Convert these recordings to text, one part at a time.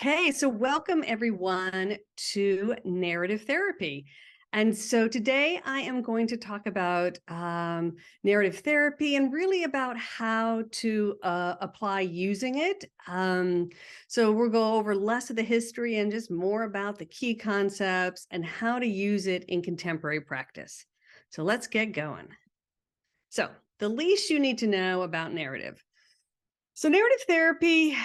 Okay, so welcome everyone to narrative therapy. And so today I am going to talk about narrative therapy and really about how to apply using it. So we'll go over less of the history and just more about the key concepts and how to use it in contemporary practice. So let's get going. So the least you need to know about narrative. So narrative therapy,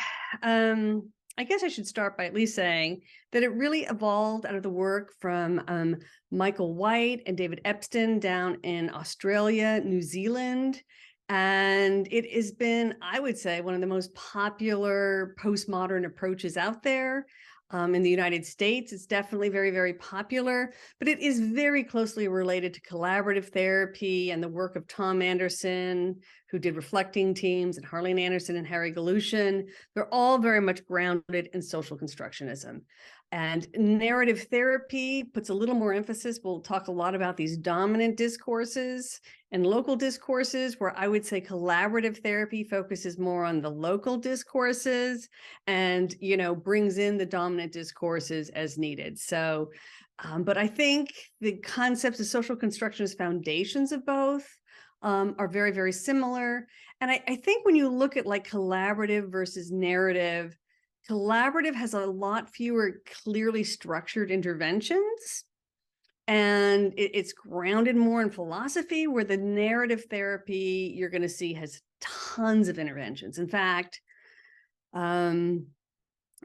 I guess I should start by at least saying that it really evolved out of the work from Michael White and David Epstein down in Australia, New Zealand. And it has been, I would say, one of the most popular postmodern approaches out there. In the United States, it's definitely very, very popular, but it is very closely related to collaborative therapy and the work of Tom Anderson, who did reflecting teams, and Harlene Anderson and Harry Galushan. They're all very much grounded in social constructionism. And narrative therapy puts a little more emphasis. We'll talk a lot about these dominant discourses and local discourses, where I would say collaborative therapy focuses more on the local discourses and, brings in the dominant discourses as needed. So, but I think the concepts of social constructionist foundations of both are very, very similar. And I think when you look at like collaborative versus narrative, collaborative has a lot fewer clearly structured interventions, and it's grounded more in philosophy, where the narrative therapy you're going to see has tons of interventions. In fact,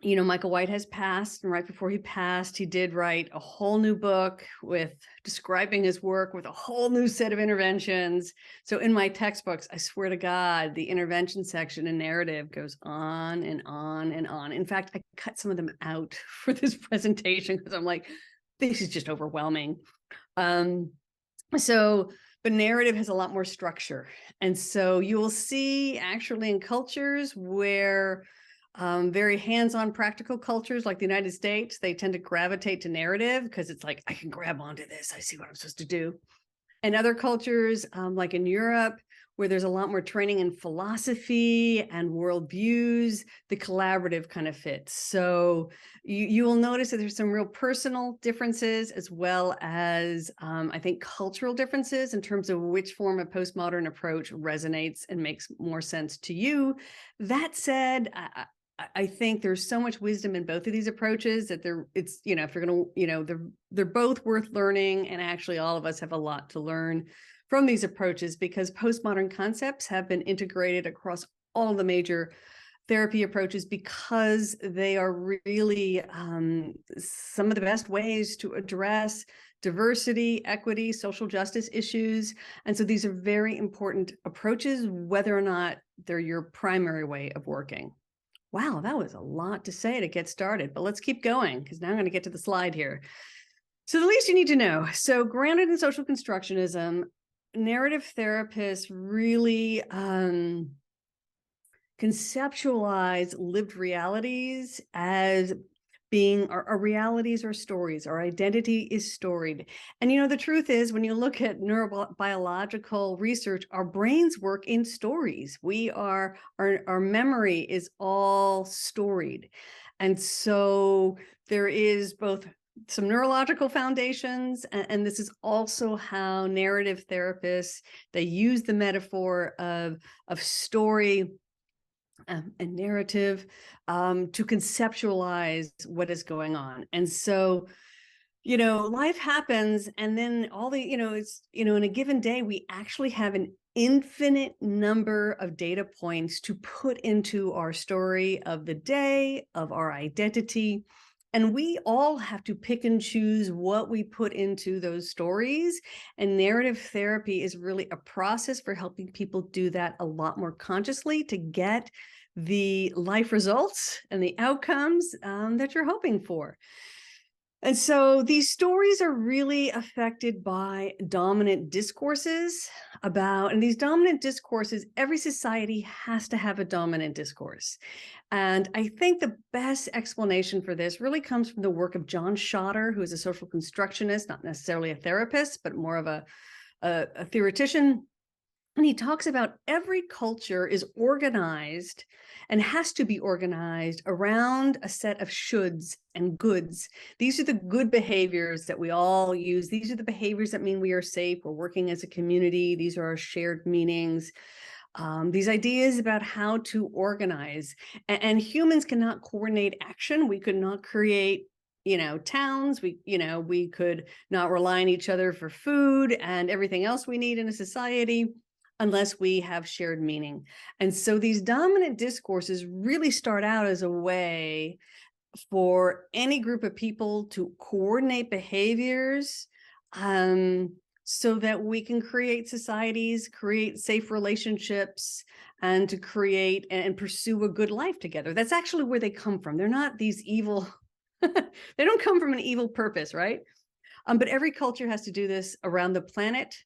Michael White has passed, and right before he passed, he did write a whole new book with describing his work with a whole new set of interventions. So in my textbooks, I swear to God, the intervention section in narrative goes on and on and on. In fact, I cut some of them out for this presentation because I'm like, this is just overwhelming. But narrative has a lot more structure. And so you will see actually in cultures where very hands-on practical cultures like the United States, they tend to gravitate to narrative because it's like, I can grab onto this. I see what I'm supposed to do. And other cultures, like in Europe, where there's a lot more training in philosophy and worldviews, the collaborative kind of fits. So you will notice that there's some real personal differences, as well as, I think, cultural differences in terms of which form of postmodern approach resonates and makes more sense to you. That said, I think there's so much wisdom in both of these approaches that if you're going to, they're both worth learning. And actually all of us have a lot to learn from these approaches, because postmodern concepts have been integrated across all the major therapy approaches, because they are really some of the best ways to address diversity, equity, social justice issues. And so these are very important approaches, whether or not they're your primary way of working. Wow, that was a lot to say to get started, but let's keep going, because now I'm going to get to the slide here. So the least you need to know. So grounded in social constructionism, narrative therapists really conceptualize lived realities as being our realities are stories. Our identity is storied. And the truth is, when you look at neurobiological research, our brains work in stories. Our memory is all storied. And so there is both some neurological foundations, and this is also how narrative therapists, they use the metaphor of story and narrative to conceptualize what is going on. And so, life happens, and then in a given day, we actually have an infinite number of data points to put into our story of the day, of our identity. And we all have to pick and choose what we put into those stories. And narrative therapy is really a process for helping people do that a lot more consciously, to get the life results and the outcomes that you're hoping for. And so these stories are really affected by dominant discourses and these dominant discourses, every society has to have a dominant discourse. And I think the best explanation for this really comes from the work of John Schotter, who is a social constructionist, not necessarily a therapist, but more of a theoretician. And he talks about every culture is organized and has to be organized around a set of shoulds and goods. These are the good behaviors that we all use. These are the behaviors that mean we are safe. We're working as a community. These are our shared meanings. These ideas about how to organize. And humans cannot coordinate action. We could not create towns. We could not rely on each other for food and everything else we need in a society unless we have shared meaning. And so these dominant discourses really start out as a way for any group of people to coordinate behaviors, so that we can create societies, create safe relationships, and to create and pursue a good life together. That's actually where they come from. They're not these evil, they don't come from an evil purpose, right? But every culture has to do this around the planet.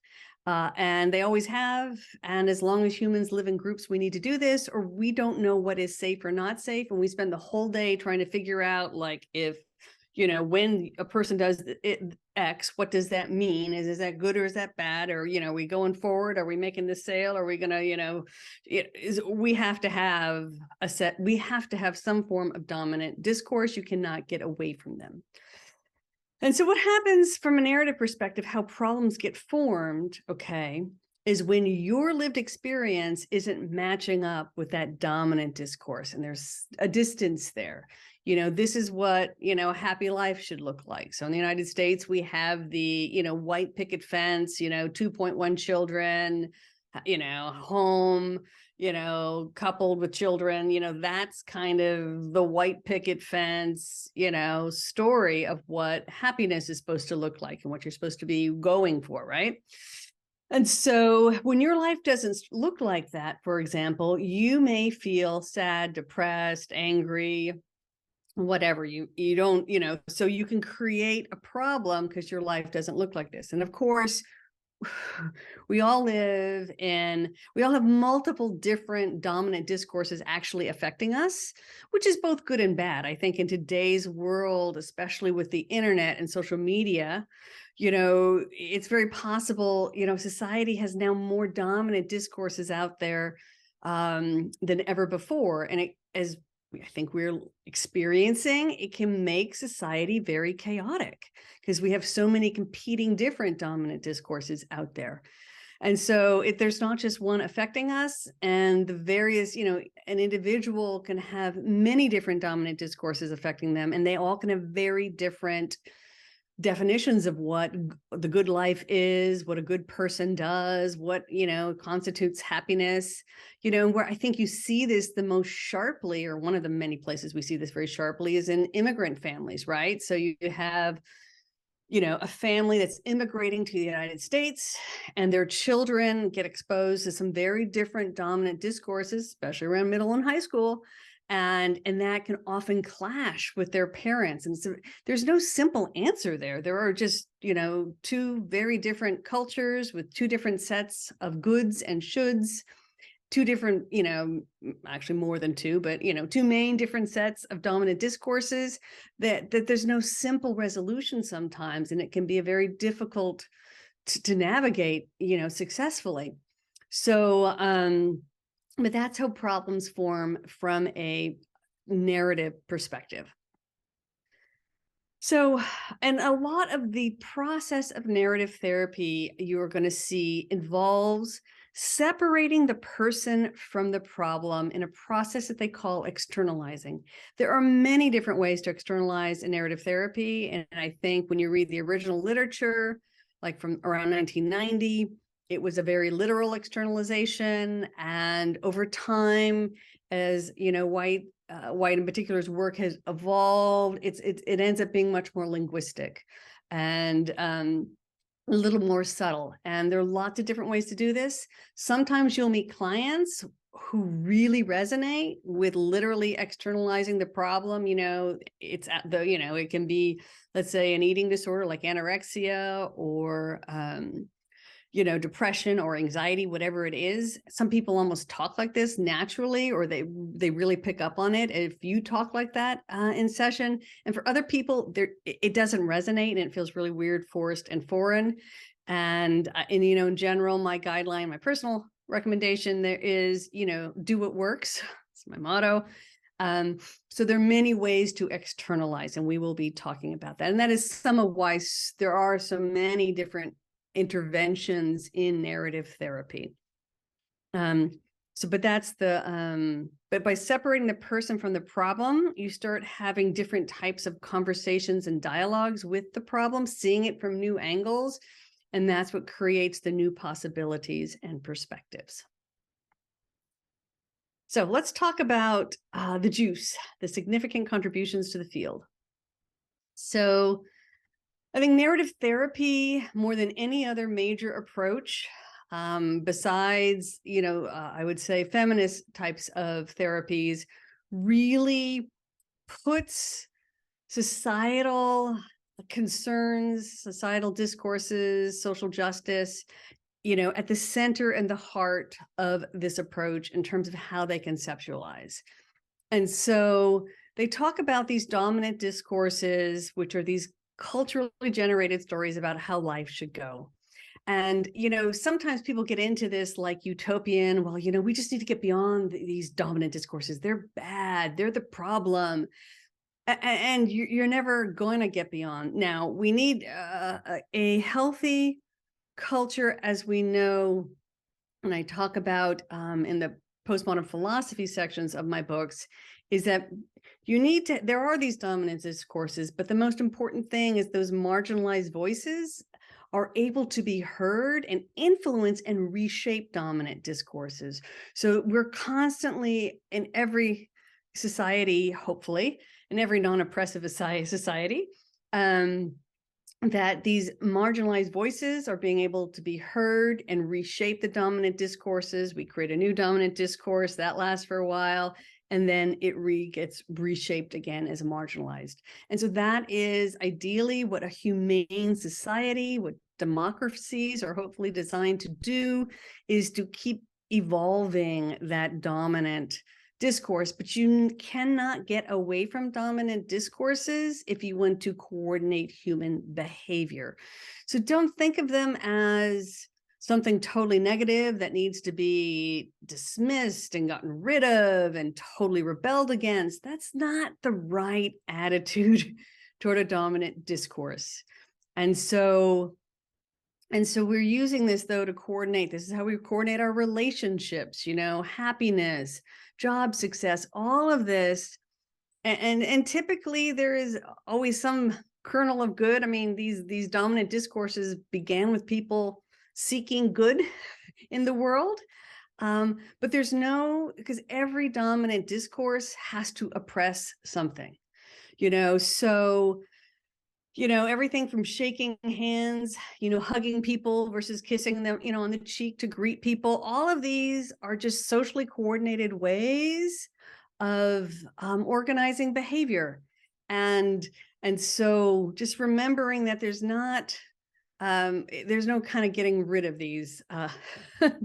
And they always have. And as long as humans live in groups, we need to do this, or we don't know what is safe or not safe. And we spend the whole day trying to figure out, like, if, when a person does X, what does that mean? Is that good or is that bad? Or, are we going forward? Are we making this sale? Are we going to, we have to have we have to have some form of dominant discourse. You cannot get away from them. And so what happens from a narrative perspective, how problems get formed, is when your lived experience isn't matching up with that dominant discourse, and there's a distance there. This is what, a happy life should look like. So in the United States, we have the, white picket fence, 2.1 children, home, coupled with children, that's kind of the white picket fence, story of what happiness is supposed to look like and what you're supposed to be going for, right? And so when your life doesn't look like that, for example, you may feel sad, depressed, angry, whatever. You don't, so you can create a problem because your life doesn't look like this. And of course, we all have multiple different dominant discourses actually affecting us, which is both good and bad. I think in today's world, especially with the internet and social media, it's very possible, society has now more dominant discourses out there than ever before. And as I think we're experiencing, it can make society very chaotic because we have so many competing different dominant discourses out there. And so there's not just one affecting us, and the various, an individual can have many different dominant discourses affecting them, and they all can have very different definitions of what the good life is, what a good person does, what, constitutes happiness, where I think you see this the most sharply, or one of the many places we see this very sharply, is in immigrant families, right? So you have, a family that's immigrating to the United States, and their children get exposed to some very different dominant discourses, especially around middle and high school. And that can often clash with their parents. And so there's no simple answer there. There are just, two very different cultures with two different sets of goods and shoulds, two different, actually more than two, but, two main different sets of dominant discourses that there's no simple resolution sometimes. And it can be a very difficult to navigate, successfully. So, but that's how problems form from a narrative perspective. So, and a lot of the process of narrative therapy you're going to see involves separating the person from the problem in a process that they call externalizing. There are many different ways to externalize in narrative therapy. And I think when you read the original literature, like from around 1990, it was a very literal externalization. And over time, as White in particular's work has evolved, it ends up being much more linguistic and a little more subtle. And there are lots of different ways to do this. Sometimes you'll meet clients who really resonate with literally externalizing the problem. It's at the, it can be, let's say, an eating disorder like anorexia, or depression or anxiety, whatever it is. Some people almost talk like this naturally, or they really pick up on it if you talk like that in session. And for other people, it doesn't resonate, and it feels really weird, forced, and foreign. And in general, my personal recommendation there is, do what works. It's my motto. So there are many ways to externalize, and we will be talking about that. And that is some of why there are so many different interventions in narrative therapy. But by separating the person from the problem, you start having different types of conversations and dialogues with the problem, seeing it from new angles. And that's what creates the new possibilities and perspectives. So let's talk about the juice, the significant contributions to the field. So I think narrative therapy, more than any other major approach, besides, I would say feminist types of therapies, really puts societal concerns, societal discourses, social justice, at the center and the heart of this approach in terms of how they conceptualize. And so they talk about these dominant discourses, which are these culturally generated stories about how life should go. And, sometimes people get into this like utopian, well, we just need to get beyond these dominant discourses. They're bad. They're the problem. And you're never going to get beyond. Now, we need a healthy culture, as we know, and I talk about in the postmodern philosophy sections of my books, is that there are these dominant discourses, but the most important thing is those marginalized voices are able to be heard and influence and reshape dominant discourses. So we're constantly, in every society, hopefully, in every non-oppressive society, that these marginalized voices are being able to be heard and reshape the dominant discourses. We create a new dominant discourse that lasts for a while, and then it gets reshaped again as marginalized. And so that is ideally what a humane society, what democracies are hopefully designed to do, is to keep evolving that dominant discourse. But you cannot get away from dominant discourses if you want to coordinate human behavior. So don't think of them as something totally negative that needs to be dismissed and gotten rid of and totally rebelled against. That's not the right attitude toward a dominant discourse. And so we're using this, though, to coordinate. This is how we coordinate our relationships, happiness, job success, all of this. And typically there is always some kernel of good. I mean, these dominant discourses began with people seeking good in the world. But because every dominant discourse has to oppress something, so everything from shaking hands, hugging people versus kissing them, on the cheek to greet people. All of these are just socially coordinated ways of organizing behavior. And so just remembering that there's no kind of getting rid of these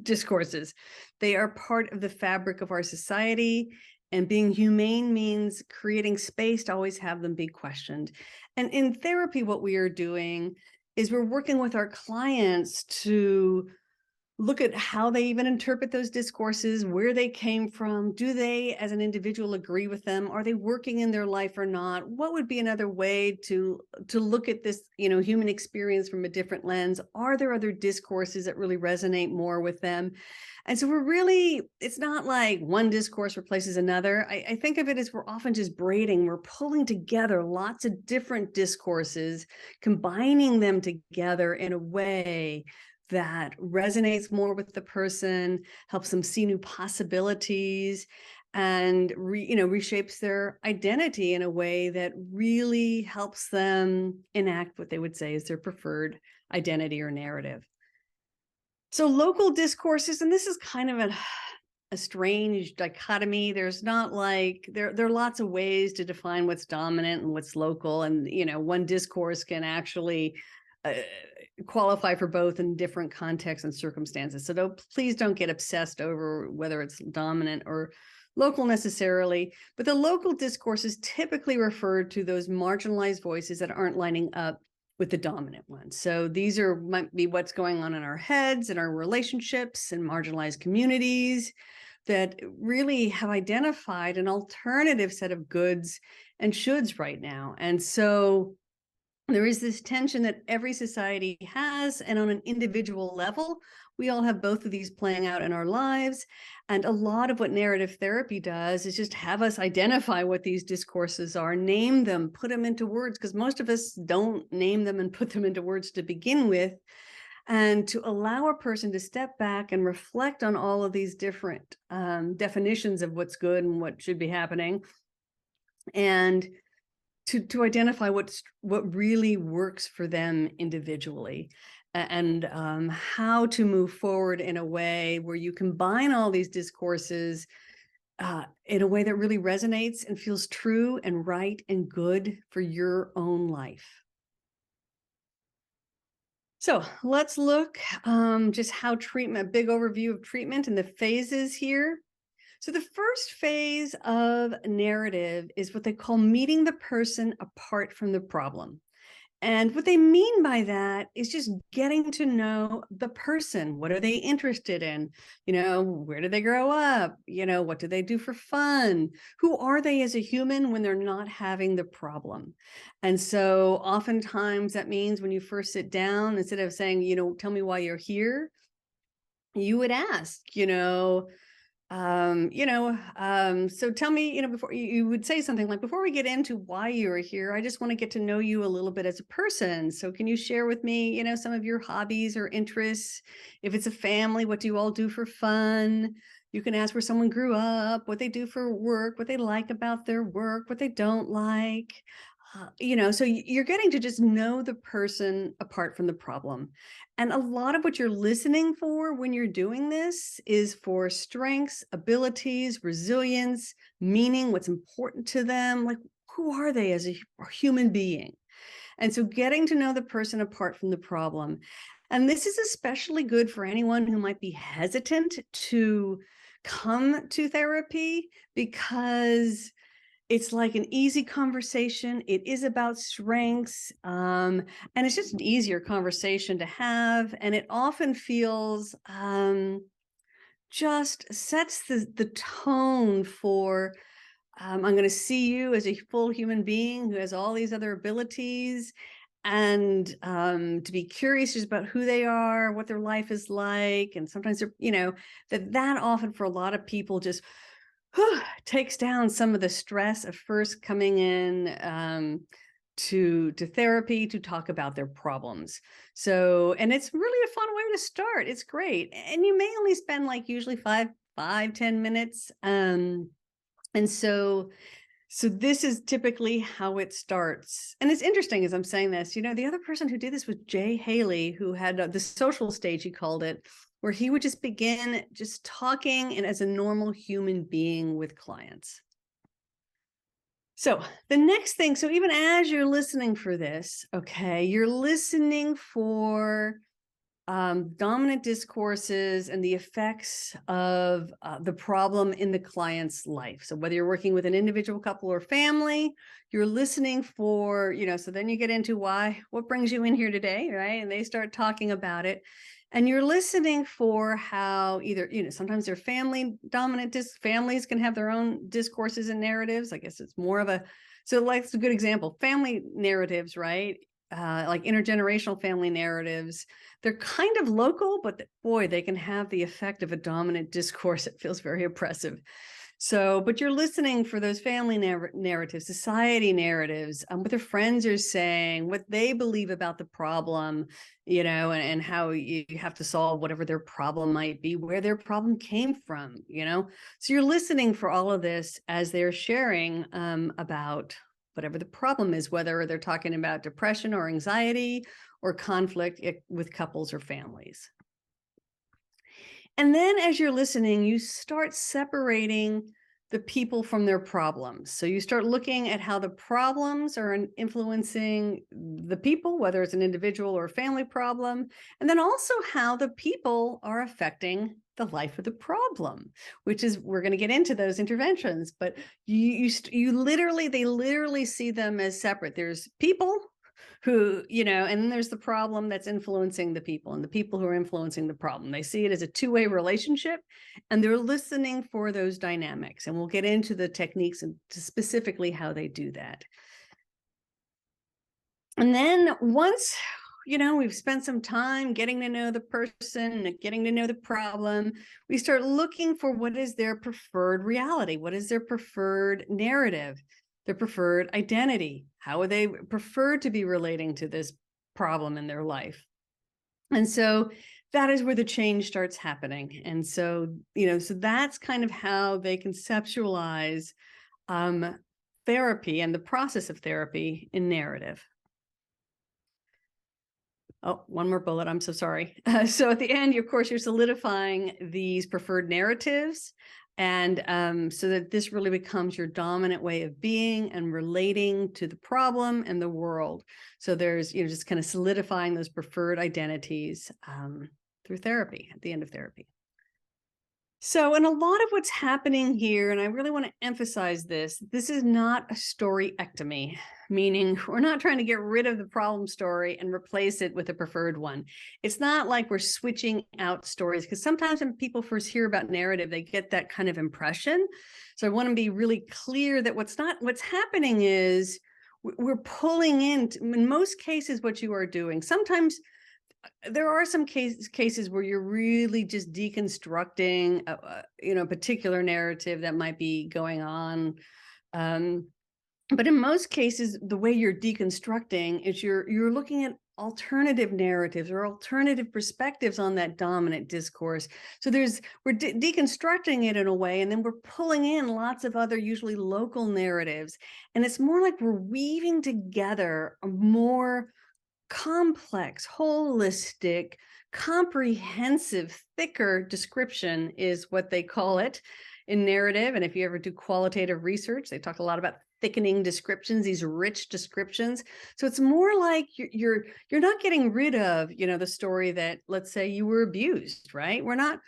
discourses. They are part of the fabric of our society. And being humane means creating space to always have them be questioned. And in therapy, what we are doing is we're working with our clients to look at how they even interpret those discourses, where they came from. Do they, as an individual, agree with them? Are they working in their life or not? What would be another way to look at this, human experience from a different lens? Are there other discourses that really resonate more with them? And so it's not like one discourse replaces another. I think of it as we're often just braiding, we're pulling together lots of different discourses, combining them together in a way that resonates more with the person, helps them see new possibilities, and reshapes their identity in a way that really helps them enact what they would say is their preferred identity or narrative. So local discourses, and this is kind of a strange dichotomy. There's not like, there are lots of ways to define what's dominant and what's local. And, one discourse can actually qualify for both in different contexts and circumstances. So please don't get obsessed over whether it's dominant or local necessarily. But the local discourses typically refer to those marginalized voices that aren't lining up with the dominant one. So these might be what's going on in our heads and our relationships and marginalized communities that really have identified an alternative set of goods and shoulds right now. And so there is this tension that every society has, and on an individual level, we all have both of these playing out in our lives. And a lot of what narrative therapy does is just have us identify what these discourses are, name them, put them into words, because most of us don't name them and put them into words to begin with. And to allow a person to step back and reflect on all of these different definitions of what's good and what should be happening, and to identify what really works for them individually, and how to move forward in a way where you combine all these discourses in a way that really resonates and feels true and right and good for your own life. So let's look just how treatment, a big overview of treatment and the phases here. So the first phase of narrative is what they call meeting the person apart from the problem. And what they mean by that is just getting to know the person. What are they interested in? Where did they grow up? What do they do for fun? Who are they as a human when they're not having the problem? And so oftentimes that means when you first sit down, instead of saying, tell me why you're here, you would ask, so tell me, before you would say something like, before we get into why you're here, I just want to get to know you a little bit as a person. So can you share with me, some of your hobbies or interests? If it's a family, what do you all do for fun? You can ask where someone grew up, what they do for work, what they like about their work, what they don't like. So you're getting to just know the person apart from the problem. And a lot of what you're listening for when you're doing this is for strengths, abilities, resilience, meaning, what's important to them, like who are they as a human being? And so getting to know the person apart from the problem. And this is especially good for anyone who might be hesitant to come to therapy, because it's like an easy conversation. It is about strengths, and it's just an easier conversation to have. And it often feels just sets the tone for, I'm going to see you as a full human being who has all these other abilities, and to be curious just about who they are, what their life is like. And sometimes they're, that often for a lot of people just takes down some of the stress of first coming in to therapy to talk about their problems. So, and it's really a fun way to start. It's great. And you may only spend like usually 10 minutes. And so this is typically how it starts. And it's interesting as I'm saying this, the other person who did this was Jay Haley, who had the social stage, he called it, where he would just begin just talking and as a normal human being with clients. So the next thing, so even as you're listening for this, okay, you're listening for dominant discourses and the effects of the problem in the client's life. So whether you're working with an individual couple or family, you're listening for, so then you get into what brings you in here today, right? And they start talking about it. And you're listening for how either, sometimes they're family dominant, families can have their own discourses and narratives. I guess it's more of so like it's a good example, family narratives, right? Like intergenerational family narratives. They're kind of local, but boy, they can have the effect of a dominant discourse. It feels very oppressive. So, but you're listening for those family narratives, society narratives, what their friends are saying, what they believe about the problem, and how you have to solve whatever their problem might be, where their problem came from, So you're listening for all of this as they're sharing about whatever the problem is, whether they're talking about depression or anxiety or conflict with couples or families. And then as you're listening, you start separating the people from their problems. So you start looking at how the problems are influencing the people, whether it's an individual or family problem, and then also how the people are affecting the life of the problem, which is, we're going to get into those interventions, but they literally see them as separate. There's people, who, and then there's the problem that's influencing the people and the people who are influencing the problem. They see it as a two-way relationship and they're listening for those dynamics. And we'll get into the techniques and specifically how they do that. And then once, we've spent some time getting to know the person, getting to know the problem, we start looking for what is their preferred reality? What is their preferred narrative? Their preferred identity? How would they prefer to be relating to this problem in their life? And so that is where the change starts happening. And so, so that's kind of how they conceptualize therapy and the process of therapy in narrative. Oh, one more bullet. I'm so sorry. So at the end, of course, you're solidifying these preferred narratives. And so that this really becomes your dominant way of being and relating to the problem and the world. So there's, just kind of solidifying those preferred identities through therapy at the end of therapy. So, and a lot of what's happening here, and I really want to emphasize this is not a storyectomy, meaning we're not trying to get rid of the problem story and replace it with a preferred one. It's not like we're switching out stories, because sometimes when people first hear about narrative, they get that kind of impression. So I want to be really clear that what's happening is we're pulling in most cases, what you are doing. Sometimes there are some cases where you're really just deconstructing a particular narrative that might be going on, but in most cases the way you're deconstructing is you're looking at alternative narratives or alternative perspectives on that dominant discourse. So we're deconstructing it in a way, and then we're pulling in lots of other usually local narratives, and it's more like we're weaving together a more complex, holistic, comprehensive, thicker description is what they call it in narrative. And if you ever do qualitative research, they talk a lot about thickening descriptions, these rich descriptions. So it's more like you're not getting rid of, the story that, let's say, you were abused, right? We're not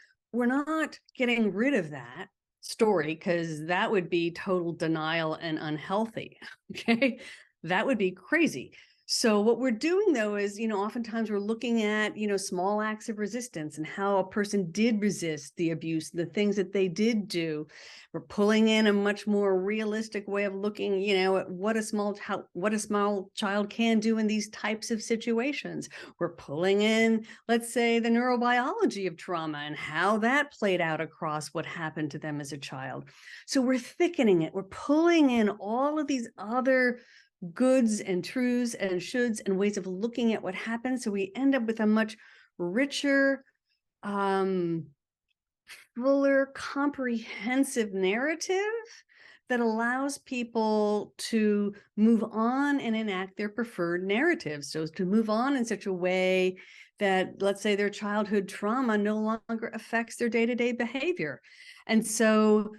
getting rid of that story, because that would be total denial and unhealthy. Okay, that would be crazy. So what we're doing, though, is, oftentimes we're looking at, small acts of resistance and how a person did resist the abuse, the things that they did do. We're pulling in a much more realistic way of looking, at what a small child can do in these types of situations. We're pulling in, let's say, the neurobiology of trauma and how that played out across what happened to them as a child. So we're thickening it. We're pulling in all of these other goods and truths and shoulds and ways of looking at what happened. So we end up with a much richer, fuller, comprehensive narrative that allows people to move on and enact their preferred narratives. So to move on in such a way that, let's say, their childhood trauma no longer affects their day-to-day behavior. And so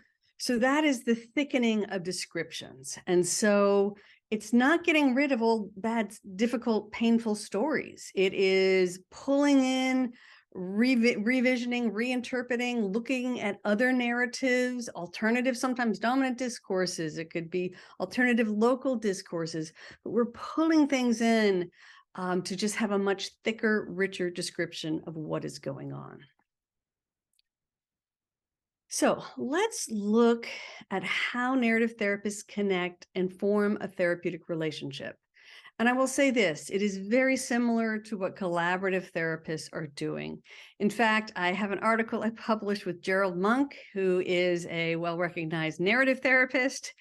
that is the thickening of descriptions. And so it's not getting rid of old, bad, difficult, painful stories. It is pulling in, revisioning, reinterpreting, looking at other narratives, alternative, sometimes dominant discourses. It could be alternative local discourses, but we're pulling things in to just have a much thicker, richer description of what is going on. So let's look at how narrative therapists connect and form a therapeutic relationship. And I will say this, it is very similar to what collaborative therapists are doing. In fact, I have an article I published with Gerald Monk, who is a well-recognized narrative therapist,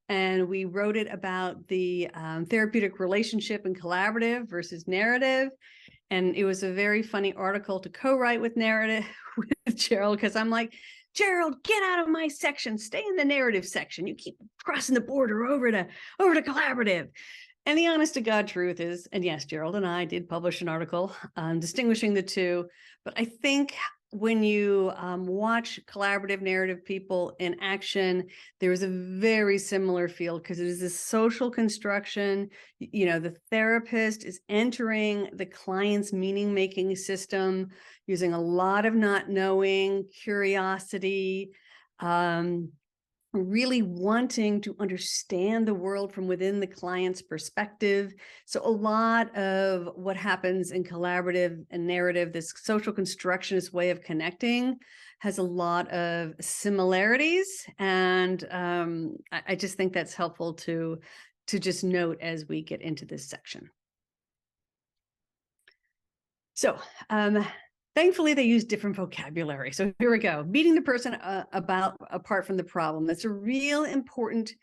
and we wrote it about the therapeutic relationship and collaborative versus narrative. And it was a very funny article to co-write with narrative with Gerald, because I'm like, Gerald, get out of my section, stay in the narrative section. You keep crossing the border over to collaborative. And the honest to God truth is, and yes, Gerald and I did publish an article distinguishing the two, but I think when you watch collaborative narrative people in action, there is a very similar field, because it is a social construction. The therapist is entering the client's meaning-making system using a lot of not knowing, curiosity, really wanting to understand the world from within the client's perspective. So a lot of what happens in collaborative and narrative, this social constructionist way of connecting, has a lot of similarities. And I just think that's helpful to just note as we get into this section. So thankfully, they use different vocabulary. So here we go. Meeting the person apart from the problem. That's a real important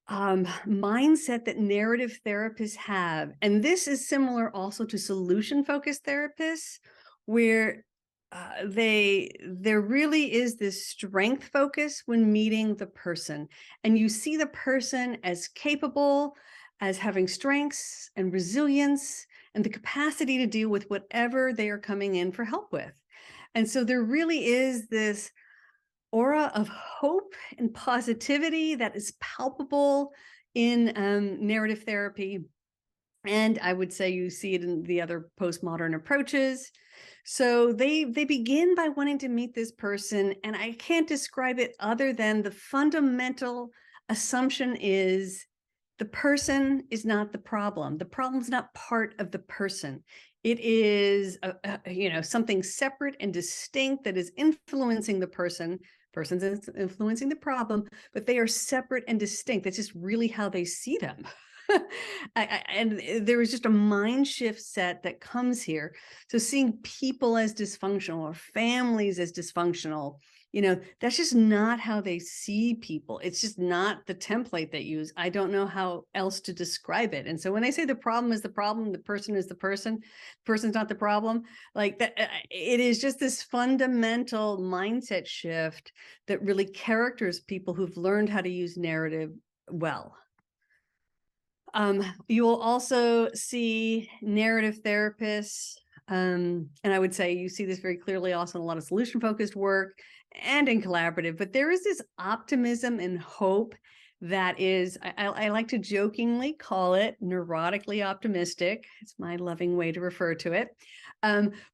mindset that narrative therapists have. And this is similar also to solution-focused therapists, where there really is this strength focus when meeting the person. And you see the person as capable, as having strengths and resilience, and the capacity to deal with whatever they are coming in for help with. And so there really is this aura of hope and positivity that is palpable in narrative therapy. And I would say you see it in the other postmodern approaches. So they begin by wanting to meet this person, and I can't describe it other than the fundamental assumption is the person is not the problem. The problem's not part of the person. It is something separate and distinct that is influencing the person. Person's influencing the problem, but they are separate and distinct. That's just really how they see them. And there is just a mind shift set that comes here. So seeing people as dysfunctional or families as dysfunctional, that's just not how they see people. It's just not the template they use. I don't know how else to describe it. And so when they say the problem is the problem, the person is the person, the person's not the problem, like that, it is just this fundamental mindset shift that really characters people who've learned how to use narrative well. You will also see narrative therapists, and I would say you see this very clearly also in a lot of solution-focused work and in collaborative, but there is this optimism and hope that is, I like to jokingly call it neurotically optimistic. It's my loving way to refer to it,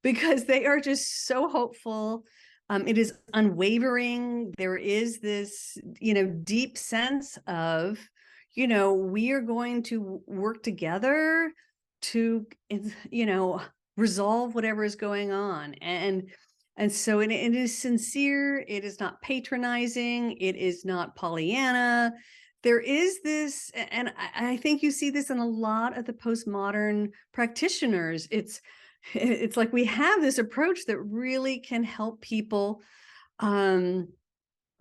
because they are just so hopeful. It is unwavering. There is this, deep sense of, we are going to work together to, resolve whatever is going on. And so it is sincere. It is not patronizing. It is not Pollyanna. There is this, and I think you see this in a lot of the postmodern practitioners. It's like we have this approach that really can help people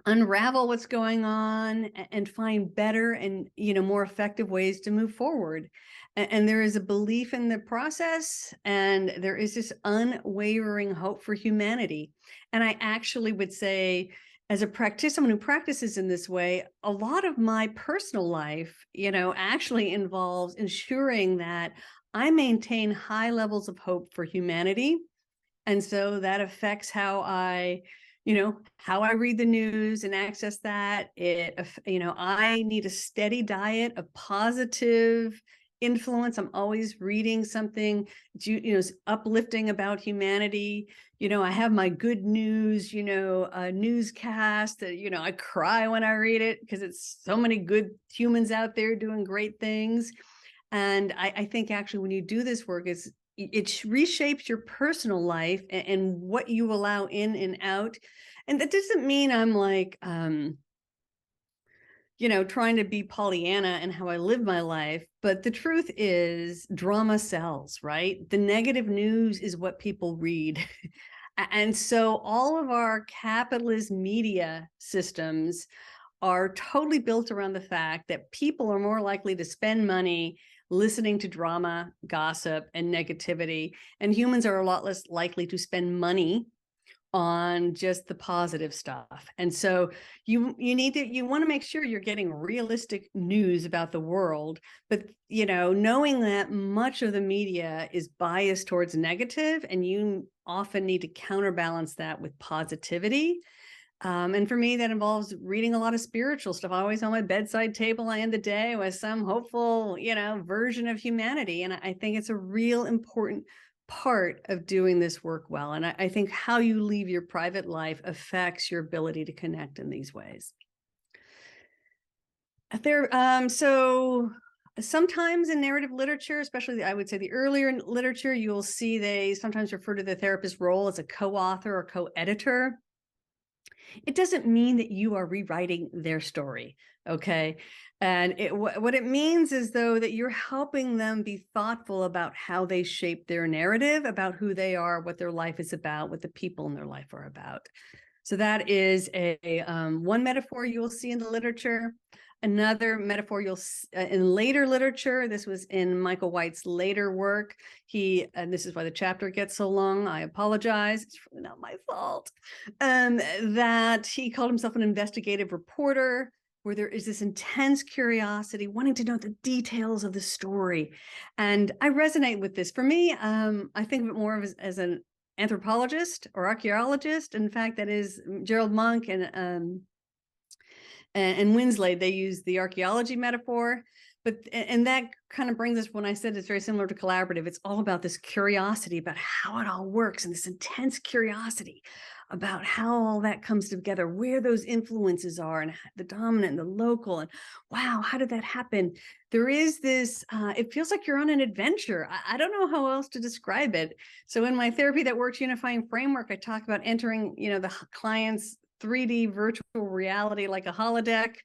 unravel what's going on and find better and more effective ways to move forward. And there is a belief in the process, and there is this unwavering hope for humanity. And I actually would say, as someone who practices in this way, a lot of my personal life, actually involves ensuring that I maintain high levels of hope for humanity. And so that affects how I read the news and access that. I need a steady diet of positive influence. I'm always reading something, uplifting about humanity. I have my good news, newscast that, I cry when I read it because it's so many good humans out there doing great things. And I think actually when you do this work, it reshapes your personal life and what you allow in and out. And that doesn't mean I'm like, trying to be Pollyanna and how I live my life. But the truth is drama sells, right? The negative news is what people read. And so all of our capitalist media systems are totally built around the fact that people are more likely to spend money listening to drama, gossip, and negativity, and humans are a lot less likely to spend money on just the positive stuff. And so you want to make sure you're getting realistic news about the world, but knowing that much of the media is biased towards negative, and you often need to counterbalance that with positivity. And for me, that involves reading a lot of spiritual stuff. Always on my bedside table, I end the day with some hopeful, version of humanity. And I think it's a real important part of doing this work well. And I think how you live your private life affects your ability to connect in these ways. So sometimes in narrative literature, especially I would say the earlier literature, you'll see they sometimes refer to the therapist's role as a co-author or co-editor. It doesn't mean that you are rewriting their story, okay? And what it means is, though, that you're helping them be thoughtful about how they shape their narrative, about who they are, what their life is about, what the people in their life are about. So that is one metaphor you will see in the literature. Another metaphor you'll in later literature, this was in Michael White's later work. And this is why the chapter gets so long. I apologize. It's really not my fault. That he called himself an investigative reporter, where there is this intense curiosity, wanting to know the details of the story. And I resonate with this. For me, I think of it more as an anthropologist or archaeologist. In fact, that is Gerald Monk and Winsley. They use the archaeology metaphor, and that kind of brings us, when I said it's very similar to collaborative, it's all about this curiosity about how it all works, and this intense curiosity about how all that comes together, where those influences are, and the dominant and the local, and wow, how did that happen? There is this, it feels like you're on an adventure. I don't know how else to describe it. So in my Therapy That Works Unifying Framework, I talk about entering, the client's 3D virtual reality, like a holodeck,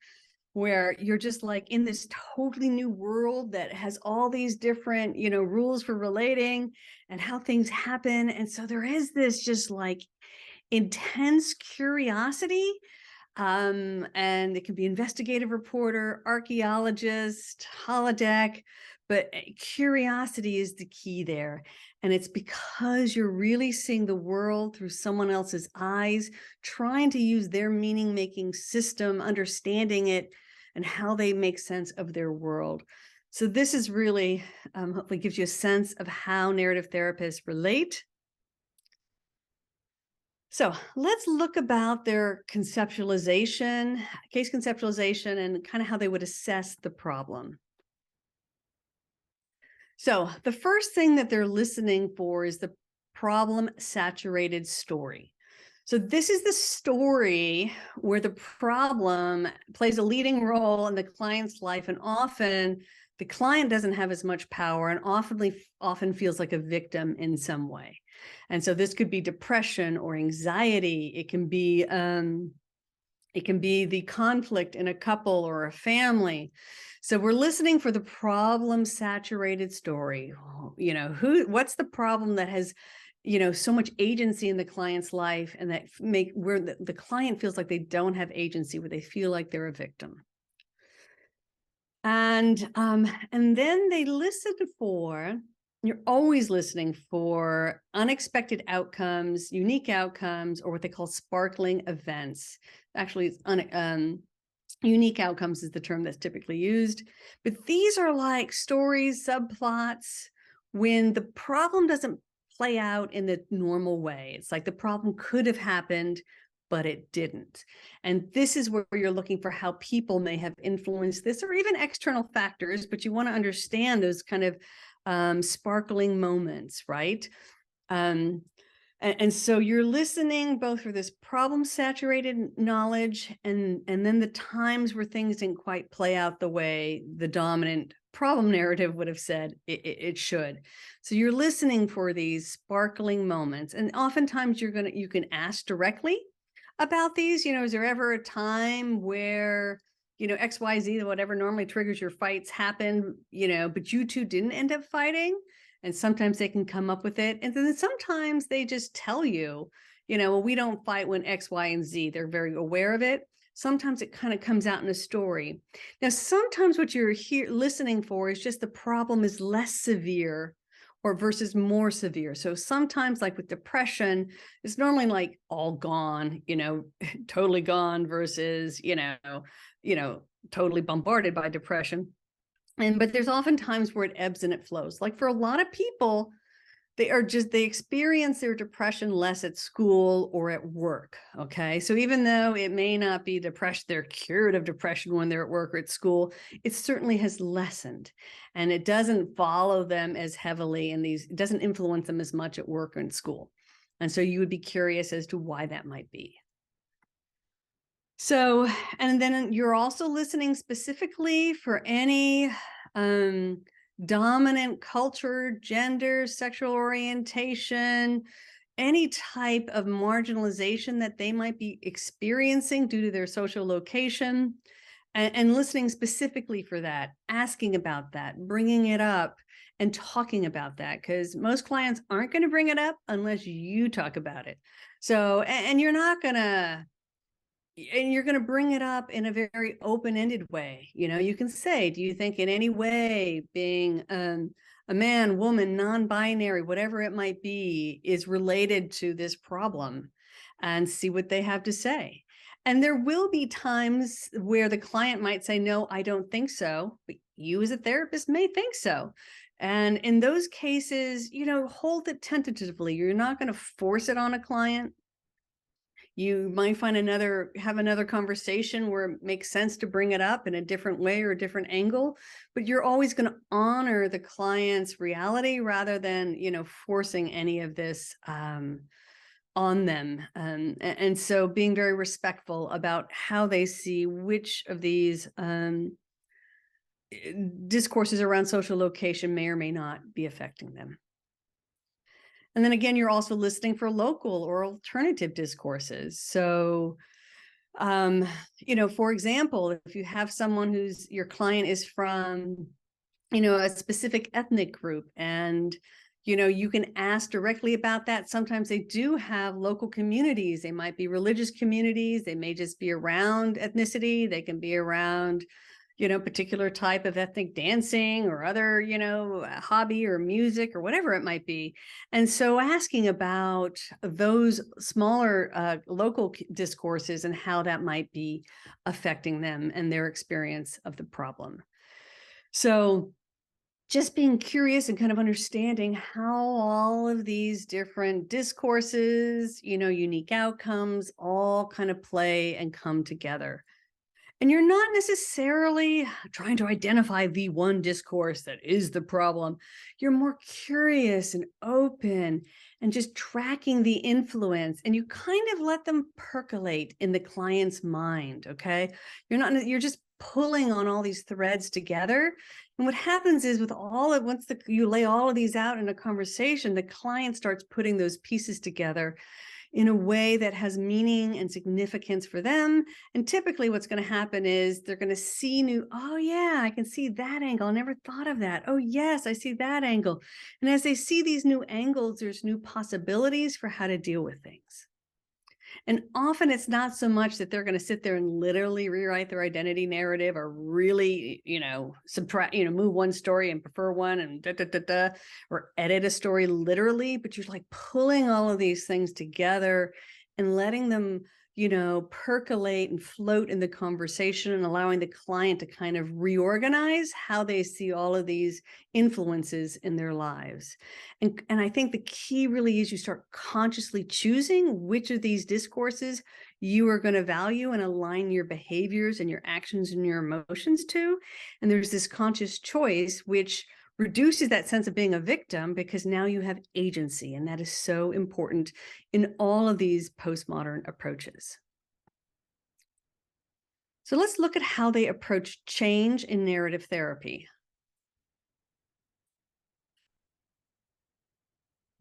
where you're just like in this totally new world that has all these different, rules for relating and how things happen. And so there is this just like intense curiosity. And it can be investigative reporter, archaeologist, holodeck, but curiosity is the key there. And it's because you're really seeing the world through someone else's eyes, trying to use their meaning-making system, understanding it, and how they make sense of their world. So this is really, hopefully gives you a sense of how narrative therapists relate. So let's look about their conceptualization, case conceptualization, and kind of how they would assess the problem. So the first thing that they're listening for is the problem-saturated story. So this is the story where the problem plays a leading role in the client's life, and often the client doesn't have as much power and often feels like a victim in some way. And so this could be depression or anxiety. It can be the conflict in a couple or a family. So we're listening for the problem-saturated story. What's the problem that has, so much agency in the client's life, and that where the client feels like they don't have agency, where they feel like they're a victim. And then they listen for, you're always listening for unexpected outcomes, unique outcomes, or what they call sparkling events. Actually, it's unique outcomes is the term that's typically used. But these are like stories, subplots, when the problem doesn't play out in the normal way. It's like the problem could have happened, but it didn't. And this is where you're looking for how people may have influenced this, or even external factors, but you want to understand those kind of sparkling moments, right? And so you're listening both for this problem-saturated knowledge and then the times where things didn't quite play out the way the dominant problem narrative would have said it should. So you're listening for these sparkling moments, and oftentimes you can ask directly about these. Is there ever a time where XYZ, whatever normally triggers your fights, happened, but you two didn't end up fighting? And sometimes they can come up with it. And then sometimes they just tell you, well, we don't fight when X, Y, and Z. They're very aware of it. Sometimes it kind of comes out in a story. Now, sometimes what you're listening for is just the problem is less severe or versus more severe. So sometimes, like with depression, it's normally like all gone, totally gone, versus, totally bombarded by depression. But there's often times where it ebbs and it flows. Like for a lot of people, they experience their depression less at school or at work. Okay. So even though it may not be depression, they're cured of depression when they're at work or at school, it certainly has lessened, and it doesn't follow them as heavily it doesn't influence them as much at work or in school. And so you would be curious as to why that might be. So, and then you're also listening specifically for any dominant culture, gender, sexual orientation, any type of marginalization that they might be experiencing due to their social location, and listening specifically for that, asking about that, bringing it up, and talking about that, because most clients aren't going to bring it up unless you talk about it. So, and you're not going to, and you're going to bring it up in a very open-ended way. You can say, do you think in any way being a man, woman, non-binary, whatever it might be, is related to this problem? And see what they have to say. And there will be times where the client might say, no, I don't think so, but you as a therapist may think so. And in those cases, hold it tentatively. You're not going to force it on a client. You might have another conversation where it makes sense to bring it up in a different way or a different angle, but you're always going to honor the client's reality rather than, forcing any of this on them. And so being very respectful about how they see which of these discourses around social location may or may not be affecting them. And then again, you're also listening for local or alternative discourses. So, for example, if you have someone your client is from, a specific ethnic group, and, you can ask directly about that. Sometimes they do have local communities. They might be religious communities. They may just be around ethnicity. They can be around particular type of ethnic dancing or other, hobby or music or whatever it might be. And so asking about those smaller local discourses and how that might be affecting them and their experience of the problem. So just being curious and kind of understanding how all of these different discourses, unique outcomes, all kind of play and come together. And you're not necessarily trying to identify the one discourse that is the problem. You're more curious and open and just tracking the influence, and you kind of let them percolate in the client's mind, okay? You're just pulling on all these threads together. And what happens is once you lay all of these out in a conversation, the client starts putting those pieces together in a way that has meaning and significance for them. And typically what's going to happen is they're going to see oh yeah, I can see that angle. I never thought of that. Oh yes, I see that angle. And as they see these new angles, there's new possibilities for how to deal with things. And often it's not so much that they're going to sit there and literally rewrite their identity narrative or really, subtract, move one story and prefer one and or edit a story literally, but you're like pulling all of these things together and letting them, percolate and float in the conversation and allowing the client to kind of reorganize how they see all of these influences in their lives. And I think the key really is you start consciously choosing which of these discourses you are going to value and align your behaviors and your actions and your emotions to. And there's this conscious choice, which reduces that sense of being a victim, because now you have agency. And that is so important in all of these postmodern approaches. So let's look at how they approach change in narrative therapy.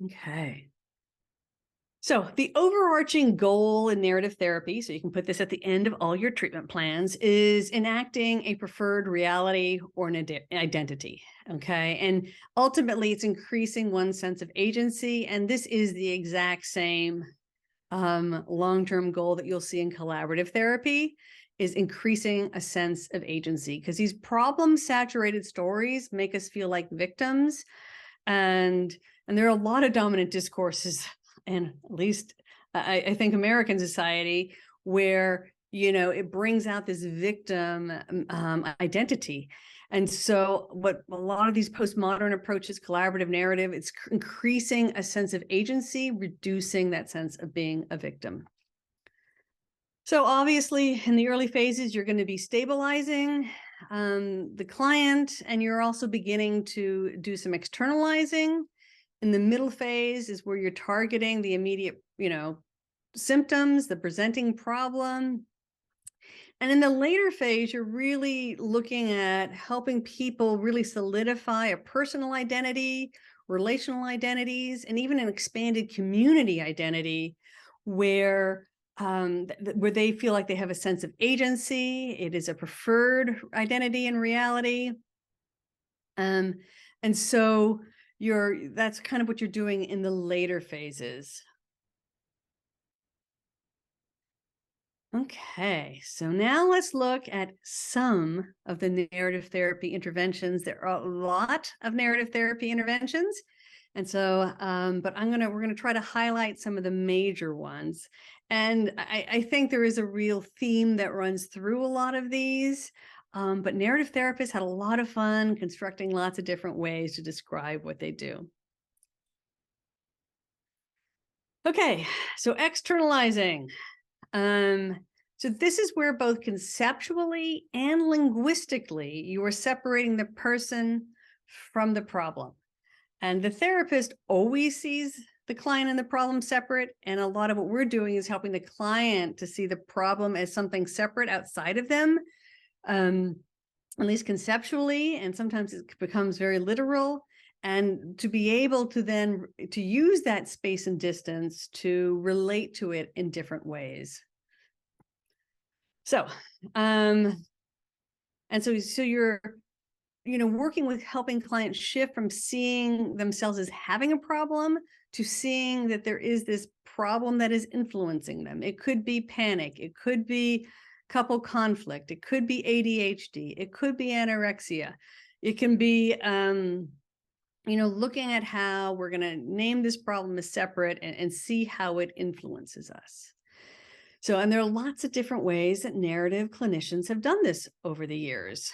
Okay. So the overarching goal in narrative therapy, so you can put this at the end of all your treatment plans, is enacting a preferred reality or an identity, okay? And ultimately, it's increasing one's sense of agency, and this is the exact same long-term goal that you'll see in collaborative therapy, is increasing a sense of agency, because these problem-saturated stories make us feel like victims, and there are a lot of dominant discourses, and at least I think American society, where it brings out this victim identity. And so what a lot of these postmodern approaches, collaborative narrative, it's increasing a sense of agency, reducing that sense of being a victim. So obviously in the early phases, you're going to be stabilizing the client, and you're also beginning to do some externalizing. In the middle phase is where you're targeting the immediate, symptoms, the presenting problem. And in the later phase, you're really looking at helping people really solidify a personal identity, relational identities, and even an expanded community identity where where they feel like they have a sense of agency. It is a preferred identity in reality. And so that's kind of what you're doing in the later phases. Okay, so now let's look at some of the narrative therapy interventions. There are a lot of narrative therapy interventions. And so, but we're gonna try to highlight some of the major ones. And I think there is a real theme that runs through a lot of these. But narrative therapists had a lot of fun constructing lots of different ways to describe what they do. Okay, so externalizing. So this is where both conceptually and linguistically, you are separating the person from the problem. And the therapist always sees the client and the problem separate. And a lot of what we're doing is helping the client to see the problem as something separate outside of them, at least conceptually, and sometimes it becomes very literal. And to be able to then to use that space and distance to relate to it in different ways. So, and so you're, working with helping clients shift from seeing themselves as having a problem to seeing that there is this problem that is influencing them. It could be panic. It could be couple conflict. It could be ADHD. It could be anorexia. It can be, looking at how we're going to name this problem as separate and see how it influences us. So, and there are lots of different ways that narrative clinicians have done this over the years.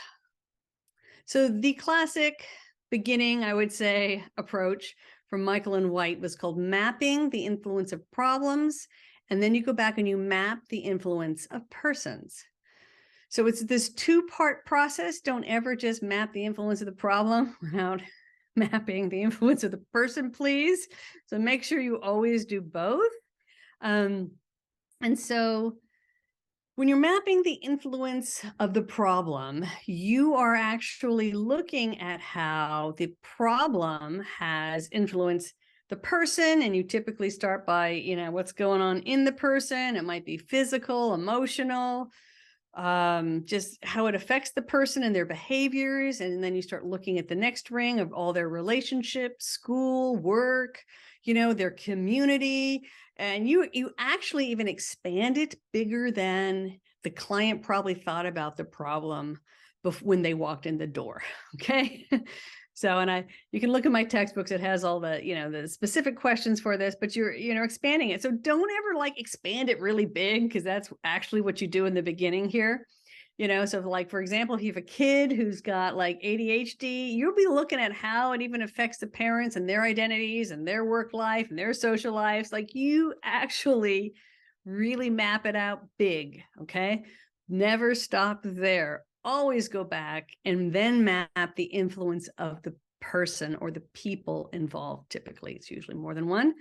So the classic beginning, I would say, approach from Michael and White was called mapping the influence of problems. And then you go back and you map the influence of persons. So it's this two-part process. Don't ever just map the influence of the problem without mapping the influence of the person, please. So make sure you always do both. And so when you're mapping the influence of the problem, you are actually looking at how the problem has influenced the person. And you typically start by, what's going on in the person. It might be physical, emotional, just how it affects the person and their behaviors. And then you start looking at the next ring of all their relationships, school, work, their community. And you actually even expand it bigger than the client probably thought about the problem when they walked in the door. Okay. So, and you can look at my textbooks. It has all the, the specific questions for this, but you're, expanding it. So don't ever expand it really big, because that's actually what you do in the beginning here. So for example, if you have a kid who's got ADHD, you'll be looking at how it even affects the parents and their identities and their work life and their social lives. You actually really map it out big. Okay. Never stop there. Always go back and then map the influence of the person or the people involved. Typically, it's usually more than one.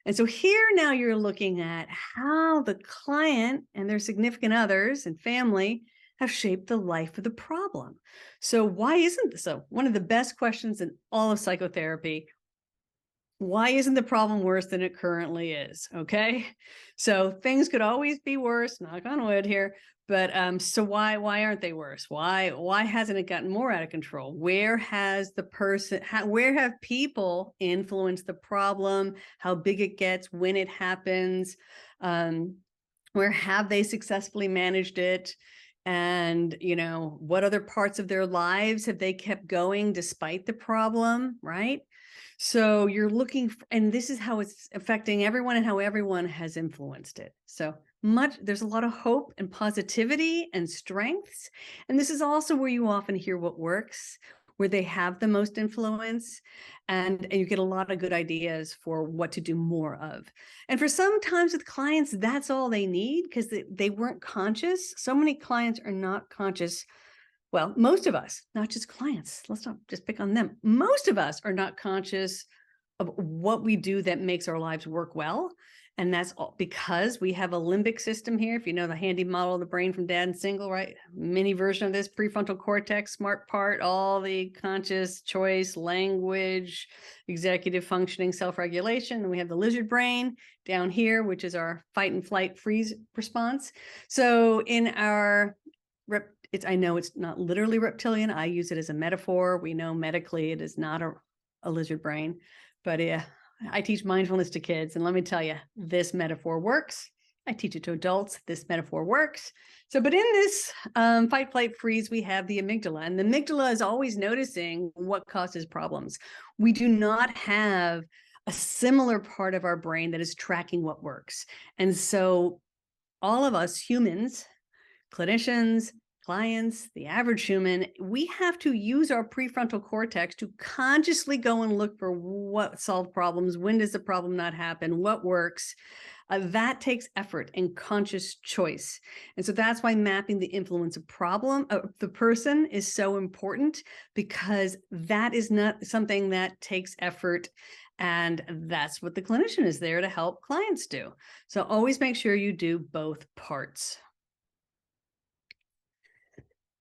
And so here now you're looking at how the client and their significant others and family have shaped the life of the problem. So why isn't this? So one of the best questions in all of psychotherapy, why isn't the problem worse than it currently is? Okay. So things could always be worse, knock on wood here. But so why aren't they worse? Why hasn't it gotten more out of control? Where has the person, where have people influenced the problem? How big it gets, when it happens? Where have they successfully managed it? And, what other parts of their lives have they kept going despite the problem, right? So you're looking for, and this is how it's affecting everyone and how everyone has influenced it. So there's a lot of hope and positivity and strengths. And this is also where you often hear what works, where they have the most influence, and you get a lot of good ideas for what to do more of. And for sometimes with clients, that's all they need, because they weren't conscious. So many clients are not conscious. Well, most of us, not just clients, let's not just pick on them. Most of us are not conscious of what we do that makes our lives work well. And that's all because we have a limbic system here. If you know the handy model of the brain from Dad and Single, right? Mini version of this: prefrontal cortex, smart part, all the conscious choice, language, executive functioning, self-regulation. And we have the lizard brain down here, which is our fight and flight freeze response. So in our I know it's not literally reptilian. I use it as a metaphor. We know medically it is not a lizard brain, but yeah, I teach mindfulness to kids, and let me tell you, this metaphor works. I teach it to adults. This metaphor works. So, but in this fight, flight, freeze, we have the amygdala, and the amygdala is always noticing what causes problems. We do not have a similar part of our brain that is tracking what works. And so all of us humans, clinicians, clients, the average human, we have to use our prefrontal cortex to consciously go and look for what solve problems, when does the problem not happen, what works. That takes effort and conscious choice. And so that's why mapping the influence of the person is so important, because that is not something that takes effort. And that's what the clinician is there to help clients do. So always make sure you do both parts.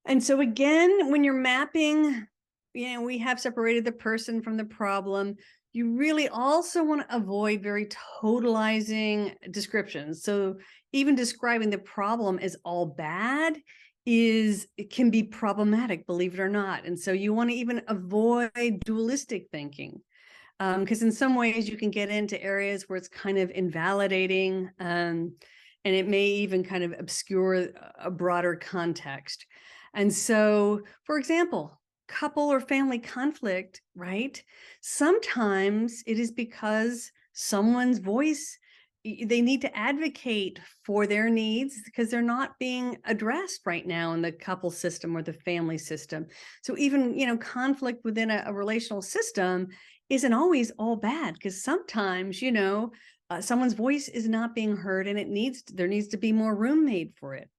And so again, when you're mapping, we have separated the person from the problem. You really also want to avoid very totalizing descriptions. So even describing the problem as all bad it can be problematic, believe it or not. And so you want to even avoid dualistic thinking, because in some ways you can get into areas where it's kind of invalidating, and it may even kind of obscure a broader context. And so, for example, couple or family conflict, right? Sometimes it is because someone's voice, they need to advocate for their needs because they're not being addressed right now in the couple system or the family system. So even, conflict within a relational system isn't always all bad, because sometimes, someone's voice is not being heard, and there needs to be more room made for it.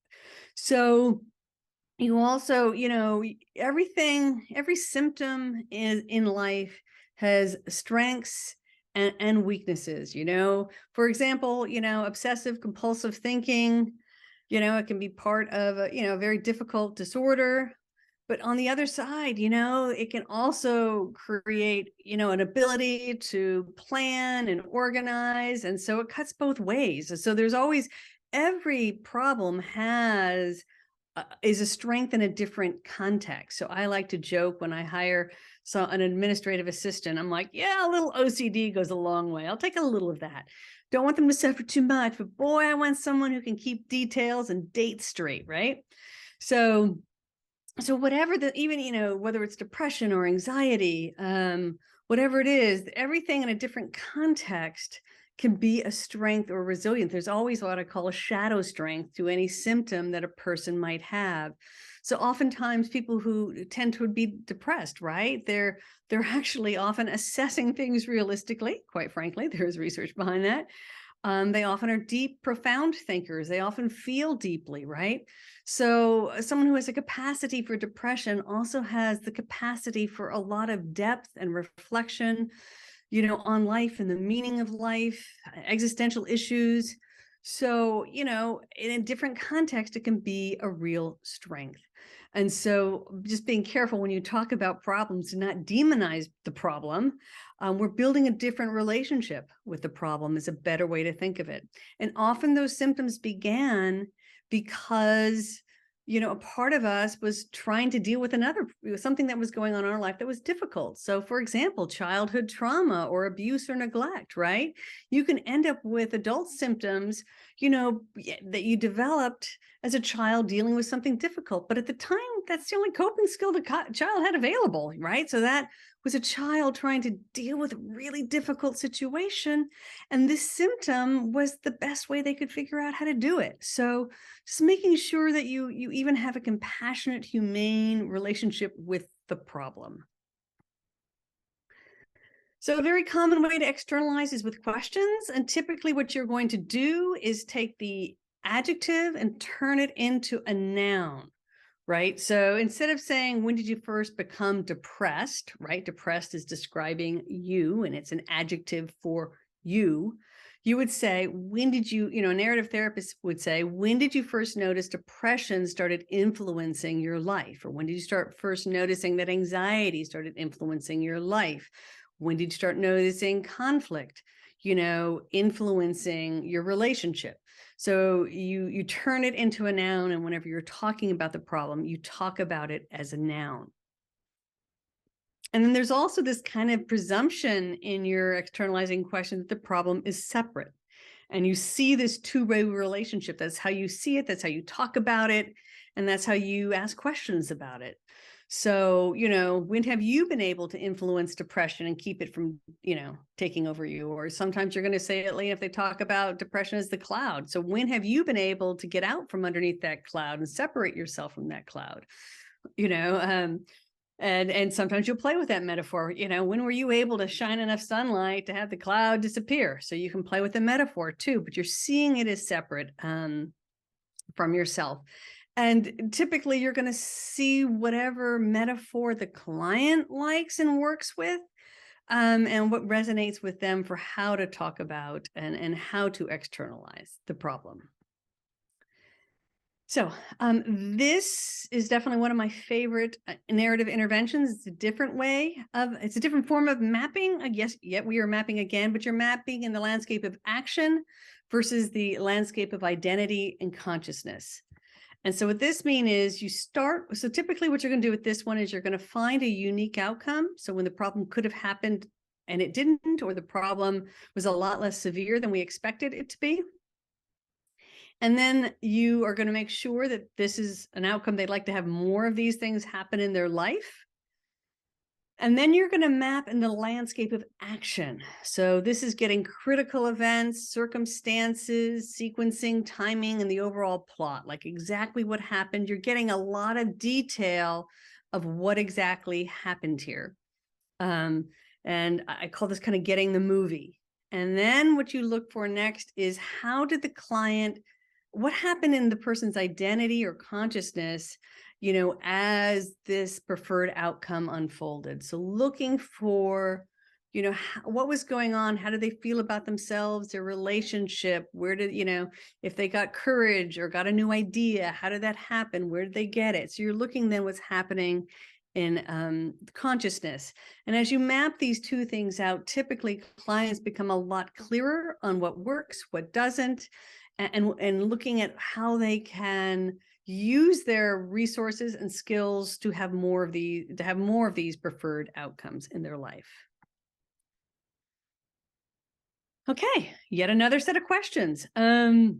So you also, every symptom in life has strengths and weaknesses. For example, obsessive compulsive thinking, it can be part of a very difficult disorder. But on the other side, it can also create, an ability to plan and organize. And so it cuts both ways. So there's always, every problem is a strength in a different context. So I like to joke when I hire an administrative assistant, I'm like, yeah, a little OCD goes a long way. I'll take a little of that. Don't want them to suffer too much, but boy, I want someone who can keep details and dates straight, right? So whatever even, whether it's depression or anxiety, whatever it is, everything in a different context can be a strength or resilience. There's always what I call a shadow strength to any symptom that a person might have. So oftentimes people who tend to be depressed, right? They're actually often assessing things realistically. Quite frankly, there's research behind that. They often are deep, profound thinkers. They often feel deeply, right? So someone who has a capacity for depression also has the capacity for a lot of depth and reflection, on life and the meaning of life, existential issues. So, in a different context, it can be a real strength. And so just being careful when you talk about problems to not demonize the problem. We're building a different relationship with the problem is a better way to think of it. And often those symptoms began because, a part of us was trying to deal with something that was going on in our life that was difficult. So for example, childhood trauma or abuse or neglect, right? You can end up with adult symptoms, that you developed as a child dealing with something difficult. But at the time, that's the only coping skill the child had available, right? So that was a child trying to deal with a really difficult situation. And this symptom was the best way they could figure out how to do it. So just making sure that you even have a compassionate, humane relationship with the problem. So a very common way to externalize is with questions. And typically what you're going to do is take the adjective and turn it into a noun, right? So instead of saying, when did you first become depressed, right? Depressed is describing you, and it's an adjective for you. you would say, when did you, a narrative therapist would say, when did you first notice depression started influencing your life? Or when did you start first noticing that anxiety started influencing your life? When did you start noticing conflict, influencing your relationship? So you turn it into a noun, and whenever you're talking about the problem, you talk about it as a noun. And then there's also this kind of presumption in your externalizing question that the problem is separate. And you see this two-way relationship. That's how you see it. That's how you talk about it. And that's how you ask questions about it. So, when have you been able to influence depression and keep it from, taking over you? Or sometimes you're going to say it, if they talk about depression as the cloud. So when have you been able to get out from underneath that cloud and separate yourself from that cloud? And sometimes you'll play with that metaphor. When were you able to shine enough sunlight to have the cloud disappear? So you can play with the metaphor too, but you're seeing it as separate from yourself. And typically you're going to see whatever metaphor the client likes and works with, and what resonates with them for how to talk about and how to externalize the problem. So this is definitely one of my favorite narrative interventions. It's a it's a different form of mapping. Yes, yet we are mapping again, but you're mapping in the landscape of action versus the landscape of identity and consciousness. And so what this means is so typically what you're going to do with this one is you're going to find a unique outcome. So when the problem could have happened and it didn't, or the problem was a lot less severe than we expected it to be. And then you are going to make sure that this is an outcome they'd like to have more of these things happen in their life. And then you're going to map in the landscape of action. So this is getting critical events, circumstances, sequencing, timing, and the overall plot, like exactly what happened. You're getting a lot of detail of what exactly happened here. And I call this kind of getting the movie. And then what you look for next is what happened in the person's identity or consciousness, as this preferred outcome unfolded. So looking for, what was going on? How did they feel about themselves, their relationship? Where did, if they got courage or got a new idea, how did that happen? Where did they get it? So you're looking then what's happening in consciousness. And as you map these two things out, typically clients become a lot clearer on what works, what doesn't, and looking at how they can use their resources and skills to have more of these preferred outcomes in their life. Okay, yet another set of questions. So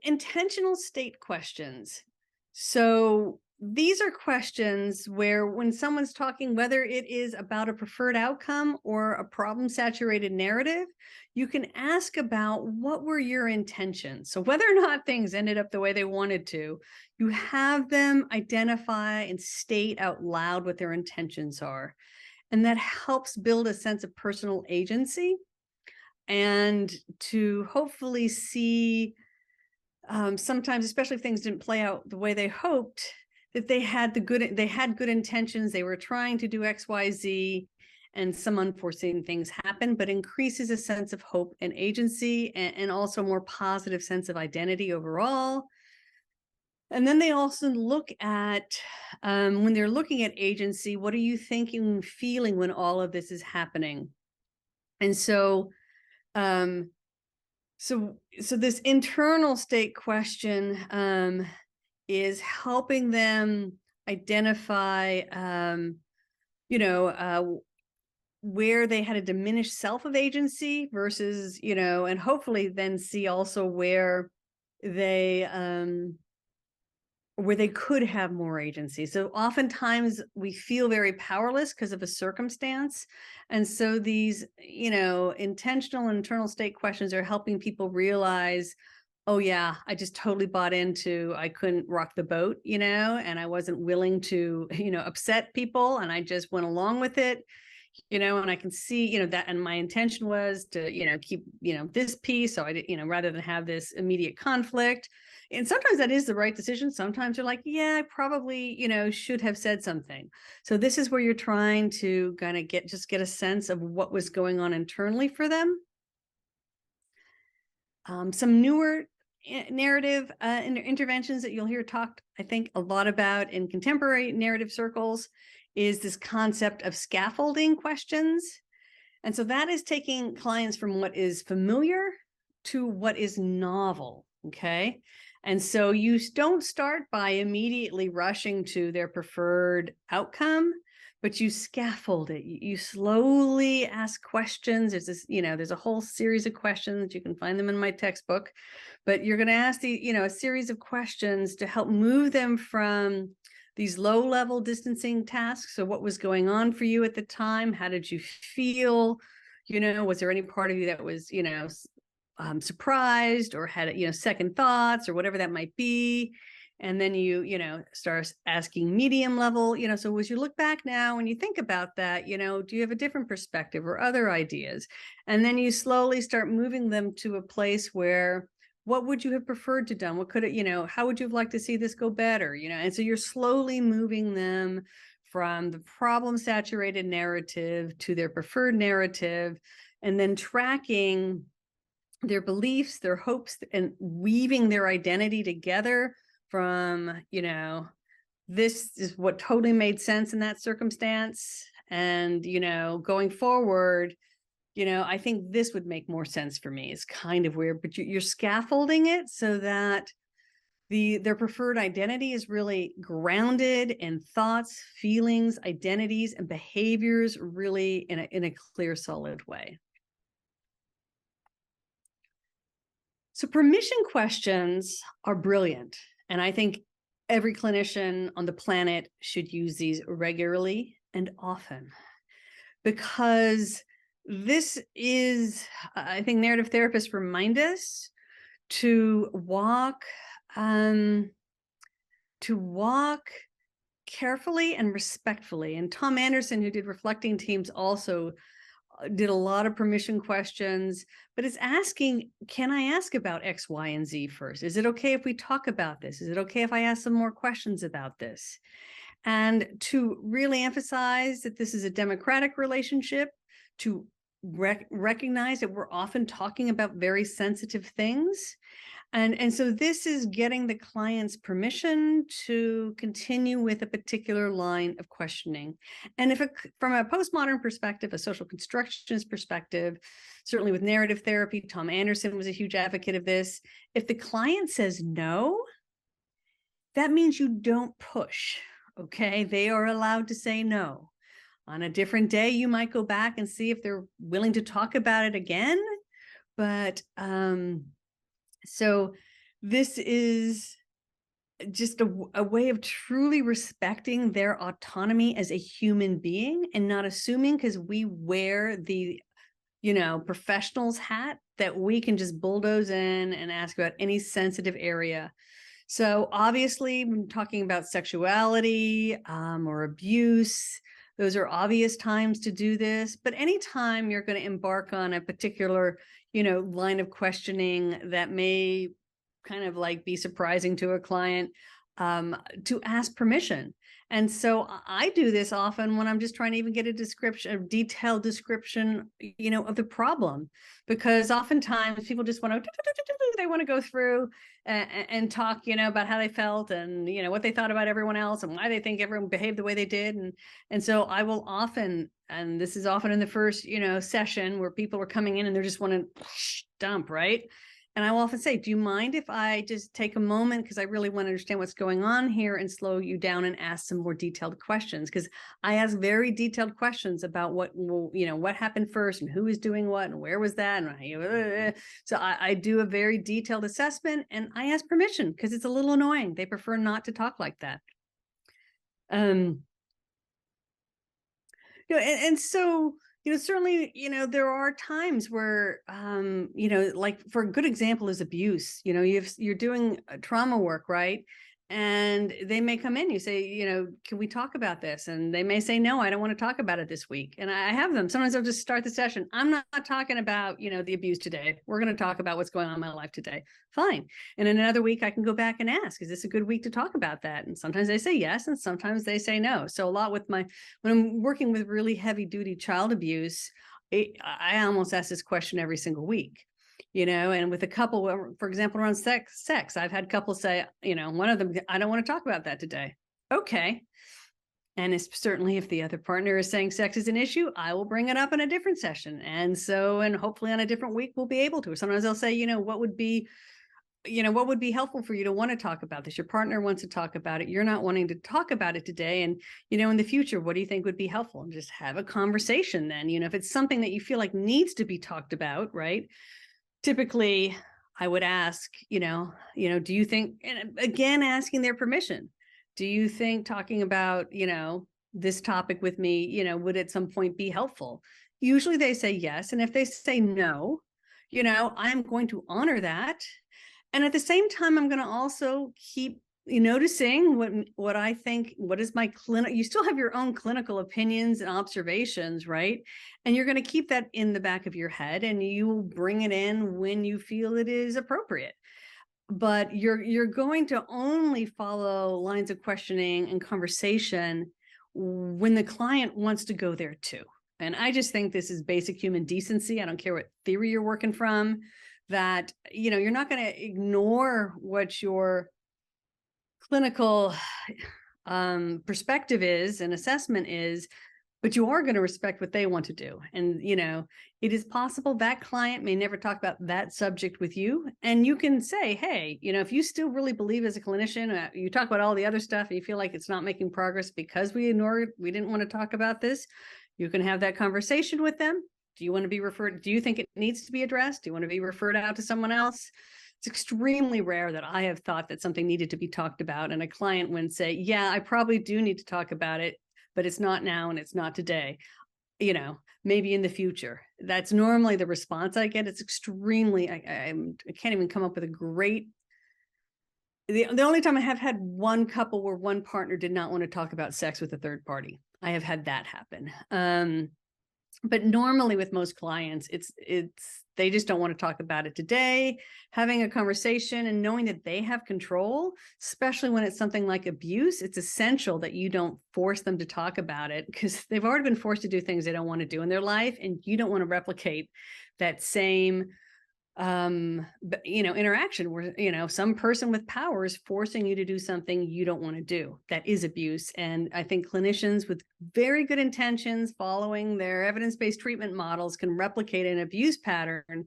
intentional state questions. So these are questions where when someone's talking, whether it is about a preferred outcome or a problem-saturated narrative, you can ask about what were your intentions. So whether or not things ended up the way they wanted to, you have them identify and state out loud what their intentions are. And that helps build a sense of personal agency and to hopefully see sometimes, especially if things didn't play out the way they hoped, that they had good intentions. They were trying to do X, Y, Z, and some unforeseen things happen, but increases a sense of hope and agency, and also a more positive sense of identity overall. And then they also look at, when they're looking at agency, what are you thinking, feeling when all of this is happening? And so, so this internal state question is helping them identify, where they had a diminished self of agency versus, and hopefully then see also where they could have more agency. So oftentimes we feel very powerless because of a circumstance. And so these, intentional internal state questions are helping people realize, oh yeah, I just totally bought into, I couldn't rock the boat, and I wasn't willing to, upset people, and I just went along with it. and I can see, that, and my intention was to, keep, this piece. So I did, rather than have this immediate conflict. And sometimes that is the right decision. Sometimes you're like, yeah, I probably, should have said something. So this is where you're trying to kind of get a sense of what was going on internally for them. Some newer narrative interventions that you'll hear talked, I think, a lot about in contemporary narrative circles is this concept of scaffolding questions. And so that is taking clients from what is familiar to what is novel, okay? And so you don't start by immediately rushing to their preferred outcome, but you scaffold it. You slowly ask questions. There's this, there's a whole series of questions. You can find them in my textbook, but you're going to ask a series of questions to help move them from these low-level distancing tasks. So what was going on for you at the time? How did you feel? Was there any part of you that was, surprised or had, second thoughts or whatever that might be? And then you start asking medium level, so as you look back now and you think about that, do you have a different perspective or other ideas? And then you slowly start moving them to a place where, what would you have preferred to done? What could it, how would you have liked to see this go better? And so you're slowly moving them from the problem saturated narrative to their preferred narrative, and then tracking their beliefs, their hopes, and weaving their identity together from, this is what totally made sense in that circumstance. And, going forward, I think this would make more sense for me. It's kind of weird, but you're scaffolding it so that their preferred identity is really grounded in thoughts, feelings, identities, and behaviors, really in a clear, solid way. So permission questions are brilliant. And I think every clinician on the planet should use these regularly and often, because this is, I think narrative therapists remind us to walk carefully and respectfully. And Tom Anderson, who did reflecting teams, also did a lot of permission questions, but it's asking, can I ask about X, Y, and Z first? Is it okay if we talk about this? Is it okay if I ask some more questions about this? And to really emphasize that this is a democratic relationship, to recognize that we're often talking about very sensitive things. And so this is getting the client's permission to continue with a particular line of questioning. And from a postmodern perspective, a social constructionist perspective, certainly with narrative therapy, Tom Anderson was a huge advocate of this. If the client says no, that means you don't push, okay? They are allowed to say no. On a different day, you might go back and see if they're willing to talk about it again. But so this is just a way of truly respecting their autonomy as a human being, and not assuming because we wear the, professional's hat, that we can just bulldoze in and ask about any sensitive area. So obviously, when talking about sexuality or abuse, those are obvious times to do this. But anytime you're going to embark on a particular, line of questioning that may kind of like be surprising to a client, to ask permission. And so I do this often when I'm just trying to even get a detailed description, of the problem, because oftentimes people just want to go through and talk, about how they felt and, what they thought about everyone else and why they think everyone behaved the way they did. And so I will often, and this is often in the first, session where people are coming in and they're just want to dump, right? And I will often say, do you mind if I just take a moment, because I really want to understand what's going on here, and slow you down and ask some more detailed questions? Because I ask very detailed questions about what happened first and who was doing what and where was that. And so I do a very detailed assessment, and I ask permission because it's a little annoying. They prefer not to talk like that. And so, certainly, there are times where, like for a good example is abuse. You're doing trauma work, right? and they may come in, you say, can we talk about this? And they may say, no, I don't want to talk about it this week. And I have them. Sometimes I'll just start the session. I'm not talking about, the abuse today. We're going to talk about what's going on in my life today. Fine. And in another week, I can go back and ask, is this a good week to talk about that? And sometimes they say yes, and sometimes they say no. So a lot when I'm working with really heavy duty child abuse, I almost ask this question every single week. And with a couple, for example, around sex, I've had couples say, one of them, I don't want to talk about that today. Okay. And it's certainly if the other partner is saying sex is an issue, I will bring it up in a different session. And hopefully on a different week, we'll be able to. Sometimes they'll say, what would be helpful for you to want to talk about this? Your partner wants to talk about it. You're not wanting to talk about it today. And, in the future, what do you think would be helpful? And just have a conversation then, if it's something that you feel like needs to be talked about, right? Typically, I would ask, do you think, and again, asking their permission, do you think talking about, this topic with me, would at some point be helpful? Usually they say yes. And if they say no, I'm going to honor that. And at the same time, I'm going to also keep noticing what I think, what is my you still have your own clinical opinions and observations, right? And you're going to keep that in the back of your head, and you will bring it in when you feel it is appropriate. But you're going to only follow lines of questioning and conversation when the client wants to go there too. And I just think this is basic human decency. I don't care what theory you're working from, that, you're not going to ignore what your clinical perspective is and assessment is, but you are going to respect what they want to do. And, it is possible that client may never talk about that subject with you. And you can say, hey, if you still really believe as a clinician, you talk about all the other stuff and you feel like it's not making progress because we didn't want to talk about this, you can have that conversation with them. Do you want to be referred? Do you think it needs to be addressed? Do you want to be referred out to someone else? It's extremely rare that I have thought that something needed to be talked about, and a client would say, yeah, I probably do need to talk about it, but it's not now and it's not today, maybe in the future. That's normally the response I get. It's extremely, I can't even come up with a great, the only time I have had one couple where one partner did not want to talk about sex with a third party. I have had that happen. But normally with most clients, it's they just don't want to talk about it today. Having a conversation and knowing that they have control, especially when it's something like abuse, it's essential that you don't force them to talk about it, because they've already been forced to do things they don't want to do in their life, and you don't want to replicate that same interaction where, some person with power is forcing you to do something you don't want to do. That is abuse. And I think clinicians with very good intentions, following their evidence-based treatment models, can replicate an abuse pattern,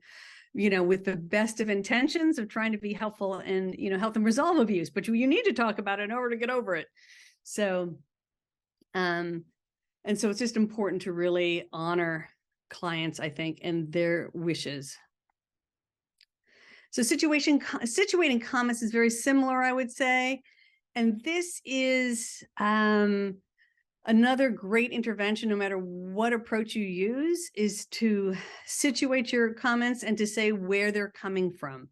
with the best of intentions of trying to be helpful and, help them resolve abuse. But you need to talk about it in order to get over it. So, and so it's just important to really honor clients, I think, and their wishes. So situating comments is very similar, I would say. And this is another great intervention, no matter what approach you use, is to situate your comments and to say where they're coming from.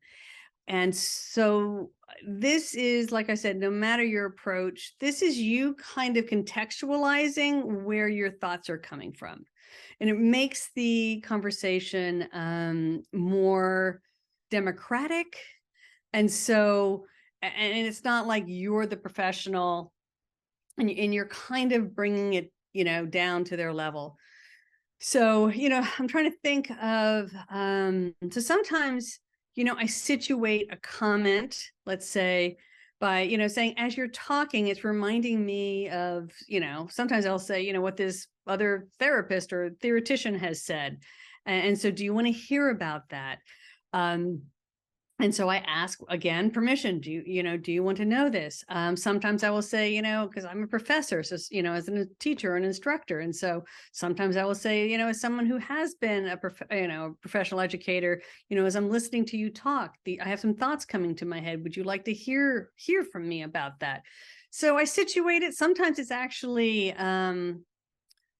And so this is, like I said, no matter your approach, this is you kind of contextualizing where your thoughts are coming from. And it makes the conversation more democratic. And so, and it's not like you're the professional and you're kind of bringing it, down to their level. So, I'm trying to think of, so sometimes, I situate a comment, let's say, by, saying, as you're talking, it's reminding me of, sometimes I'll say, what this other therapist or theoretician has said. And so do you want to hear about that? And so I ask, again, permission. Do you want to know this? Sometimes I will say, because I'm a professor, so, as a teacher, an instructor. And so sometimes I will say, as someone who has been a professional educator, as I'm listening to you talk, I have some thoughts coming to my head. Would you like to hear from me about that? So I situate it. Sometimes it's actually,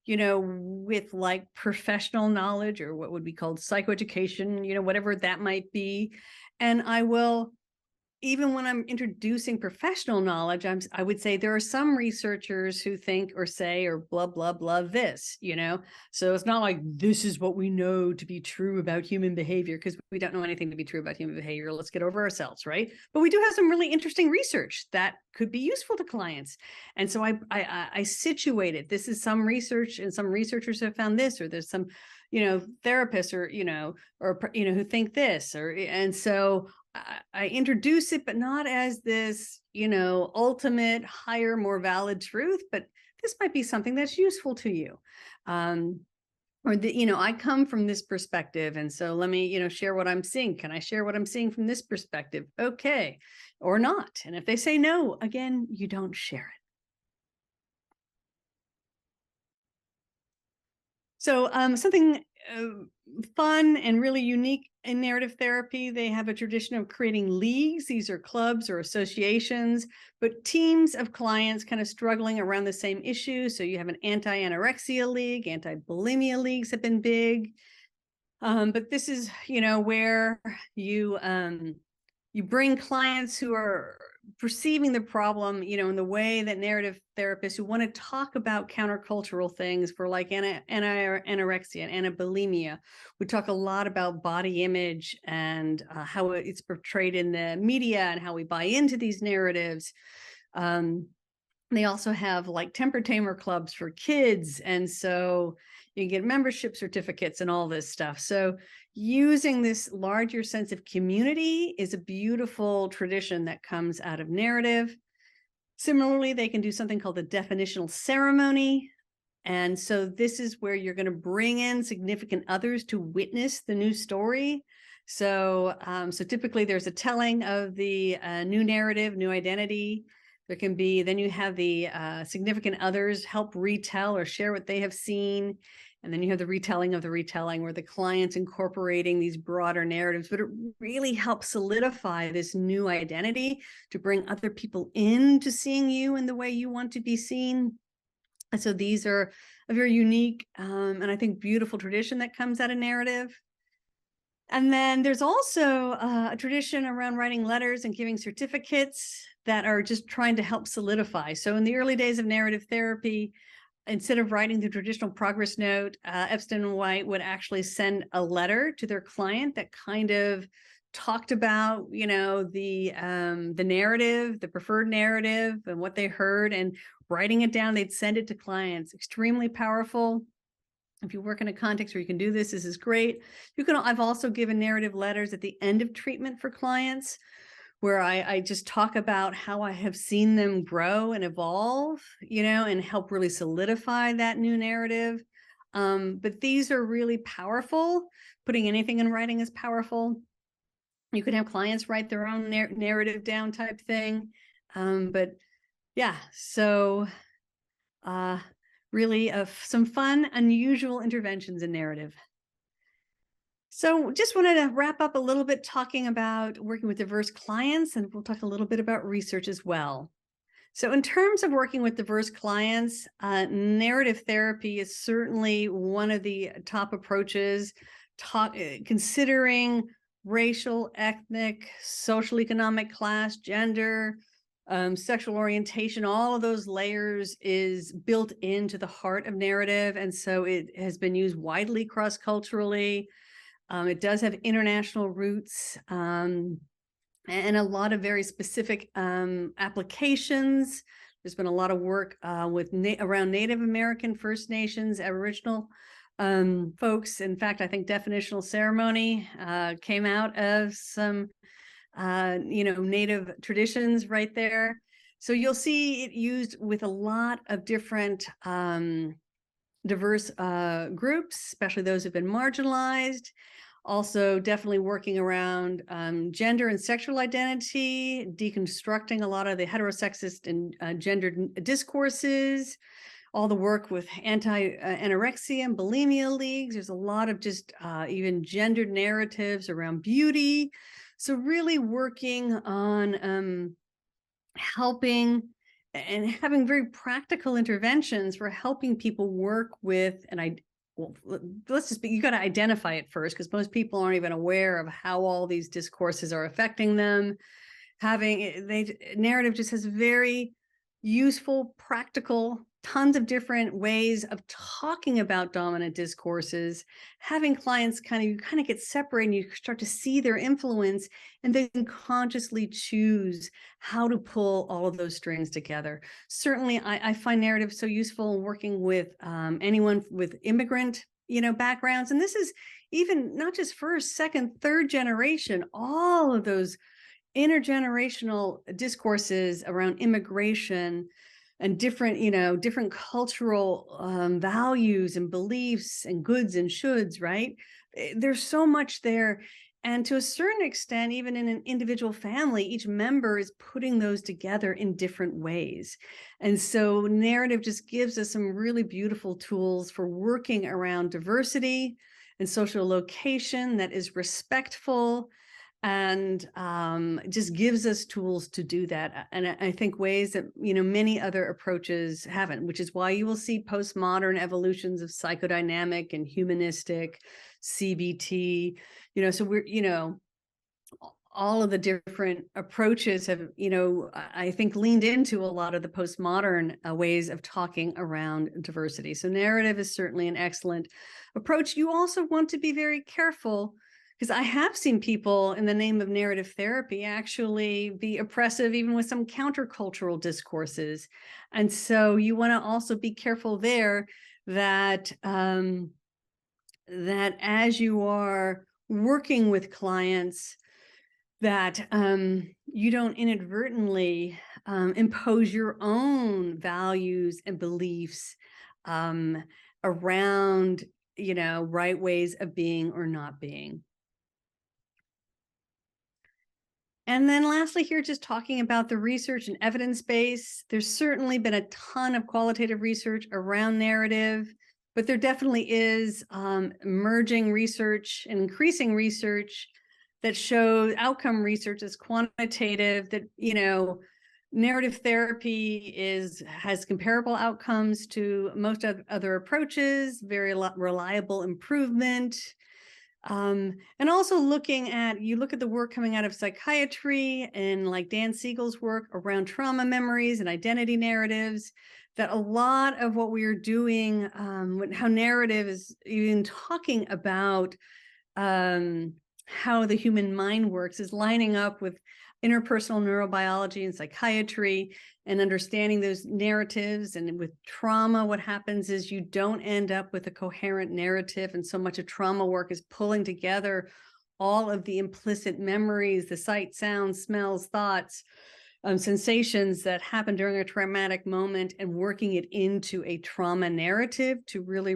with like professional knowledge, or what would be called psychoeducation, whatever that might be. And I will even when I'm introducing professional knowledge, I would say there are some researchers who think or say or blah, blah, blah, this, So it's not like this is what we know to be true about human behavior, because we don't know anything to be true about human behavior. Let's get over ourselves, right? But we do have some really interesting research that could be useful to clients. And so I situate it. This is some research, and some researchers have found this, or there's some, therapists or who think this, and so I introduce it, but not as this, ultimate, higher, more valid truth, but this might be something that's useful to you. I come from this perspective, and so let me, share what I'm seeing. Can I share what I'm seeing from this perspective? Okay, or not. And if they say no, again, you don't share it. So something fun and really unique in narrative therapy, they have a tradition of creating leagues. These are clubs or associations, but teams of clients kind of struggling around the same issue. So you have an anti-anorexia league, anti-bulimia leagues have been big. But this is, where you bring clients who are perceiving the problem, in the way that narrative therapists who want to talk about countercultural things for like anorexia and bulimia. We talk a lot about body image and how it's portrayed in the media and how we buy into these narratives. They also have like temper tamer clubs for kids. And so you get membership certificates and all this stuff. So using this larger sense of community is a beautiful tradition that comes out of narrative. Similarly, they can do something called the definitional ceremony. And so this is where you're going to bring in significant others to witness the new story. So, typically there's a telling of the new narrative, new identity. There can be, then you have the significant others help retell or share what they have seen. And then you have the retelling of the retelling, where the client's incorporating these broader narratives, but it really helps solidify this new identity to bring other people into seeing you in the way you want to be seen. And so these are a very unique and I think beautiful tradition that comes out of narrative. And then there's also a tradition around writing letters and giving certificates that are just trying to help solidify. So in the early days of narrative therapy, instead of writing the traditional progress note, Epstein and White would actually send a letter to their client that kind of talked about, the narrative, the preferred narrative, and what they heard, and writing it down. They'd send it to clients. Extremely powerful. If you work in a context where you can do this, this is great. I've also given narrative letters at the end of treatment for clients, where I just talk about how I have seen them grow and evolve, and help really solidify that new narrative. But these are really powerful. Putting anything in writing is powerful. You can have clients write their own narrative down type thing. But yeah, so really some fun, unusual interventions in narrative. So just wanted to wrap up a little bit talking about working with diverse clients, and we'll talk a little bit about research as well. So in terms of working with diverse clients, narrative therapy is certainly one of the top approaches, considering racial, ethnic, social, economic class, gender, sexual orientation, all of those layers is built into the heart of narrative. And so it has been used widely cross-culturally. It does have international roots and a lot of very specific applications. There's been a lot of work around Native American, First Nations, Aboriginal folks. In fact, I think definitional ceremony came out of some Native traditions right there. So you'll see it used with a lot of different diverse groups, especially those who've been marginalized. Also definitely working around gender and sexual identity, deconstructing a lot of the heterosexist and gendered discourses, all the work with anti-anorexia and bulimia leagues. There's a lot of just even gendered narratives around beauty. So really working on helping and having very practical interventions for helping people work with, you got to identify it first, because most people aren't even aware of how all these discourses are affecting them. narrative just has very useful, practical, tons of different ways of talking about dominant discourses, having clients you kind of get separated and you start to see their influence and then consciously choose how to pull all of those strings together. Certainly, I find narrative so useful in working with anyone with immigrant, backgrounds. And this is even not just first, second, third generation, all of those intergenerational discourses around immigration and different cultural values and beliefs and goods and shoulds, right? There's so much there. And to a certain extent, even in an individual family, each member is putting those together in different ways. And so narrative just gives us some really beautiful tools for working around diversity and social location that is respectful, and just gives us tools to do that. And I think ways that many other approaches haven't, which is why you will see postmodern evolutions of psychodynamic and humanistic, CBT. So we're all of the different approaches have I think leaned into a lot of the postmodern ways of talking around diversity. So narrative is certainly an excellent approach. You also want to be very careful, because I have seen people in the name of narrative therapy actually be oppressive, even with some countercultural discourses. And so you want to also be careful there that that as you are working with clients, that you don't inadvertently impose your own values and beliefs around right ways of being or not being. And then lastly here, just talking about the research and evidence base. There's certainly been a ton of qualitative research around narrative, but there definitely is emerging research and increasing research that shows outcome research is quantitative, that narrative therapy has comparable outcomes to most other approaches, very reliable improvement. And also you look at the work coming out of psychiatry and like Dan Siegel's work around trauma memories and identity narratives, that a lot of what we are doing, how narrative is even talking about how the human mind works, is lining up with interpersonal neurobiology and psychiatry and understanding those narratives. And with trauma, what happens is you don't end up with a coherent narrative. And so much of trauma work is pulling together all of the implicit memories, the sight, sounds, smells, thoughts, sensations that happen during a traumatic moment, and working it into a trauma narrative to really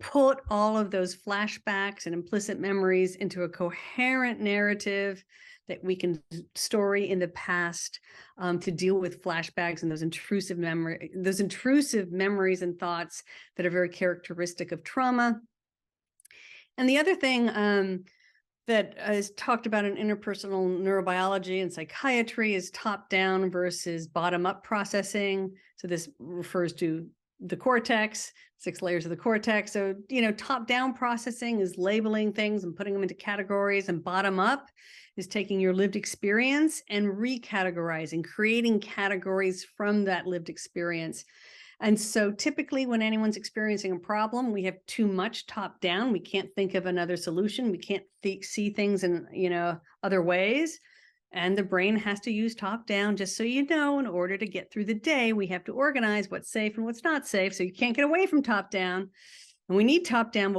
put all of those flashbacks and implicit memories into a coherent narrative that we can story in the past to deal with flashbacks and those intrusive memories and thoughts that are very characteristic of trauma. And the other thing that is talked about in interpersonal neurobiology and psychiatry is top-down versus bottom-up processing. So this refers to the cortex, 6 layers of the cortex. So, top-down processing is labeling things and putting them into categories, and bottom-up is taking your lived experience and recategorizing, creating categories from that lived experience. And so typically when anyone's experiencing a problem, we have too much top down. We can't think of another solution. We can't see things in, other ways. And the brain has to use top down, just so you know, in order to get through the day, we have to organize what's safe and what's not safe. So you can't get away from top down. And we need top down,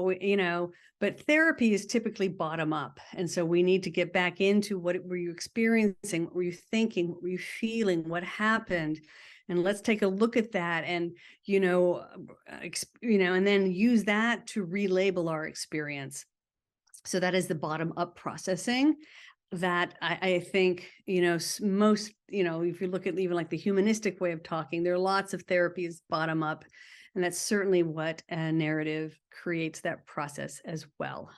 but therapy is typically bottom up. And so we need to get back into what were you experiencing? What were you thinking? What were you feeling? What happened? And let's take a look at that and, and then use that to relabel our experience. So that is the bottom up processing that I think, most, if you look at even like the humanistic way of talking, there are lots of therapies bottom up. And that's certainly what a narrative creates, that process as well.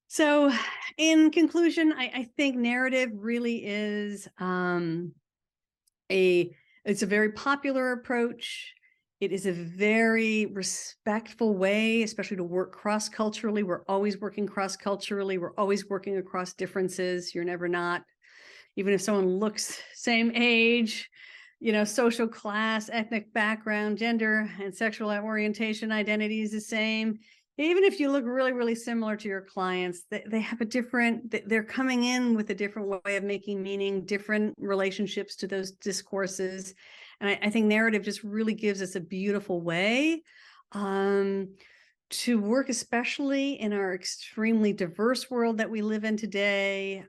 So in conclusion, I think narrative really is it's a very popular approach. It is a very respectful way, especially to work cross-culturally. We're always working cross-culturally. We're always working across differences. You're never not. Even if someone looks same age, social class, ethnic background, gender, and sexual orientation identity is the same. Even if you look really, really similar to your clients, they have a different, they're coming in with a different way of making meaning, different relationships to those discourses. And I think narrative just really gives us a beautiful way to work, especially in our extremely diverse world that we live in today,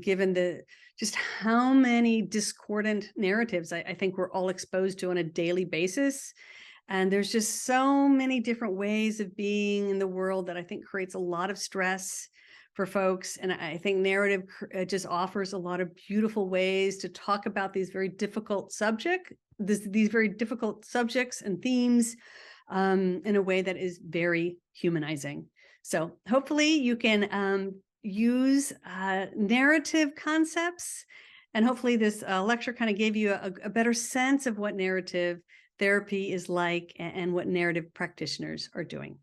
given just how many discordant narratives I think we're all exposed to on a daily basis. And there's just so many different ways of being in the world that I think creates a lot of stress for folks. And I think narrative just offers a lot of beautiful ways to talk about these very difficult these very difficult subjects and themes in a way that is very humanizing. So hopefully you can use narrative concepts, and hopefully this lecture kind of gave you a better sense of what narrative therapy is like and what narrative practitioners are doing.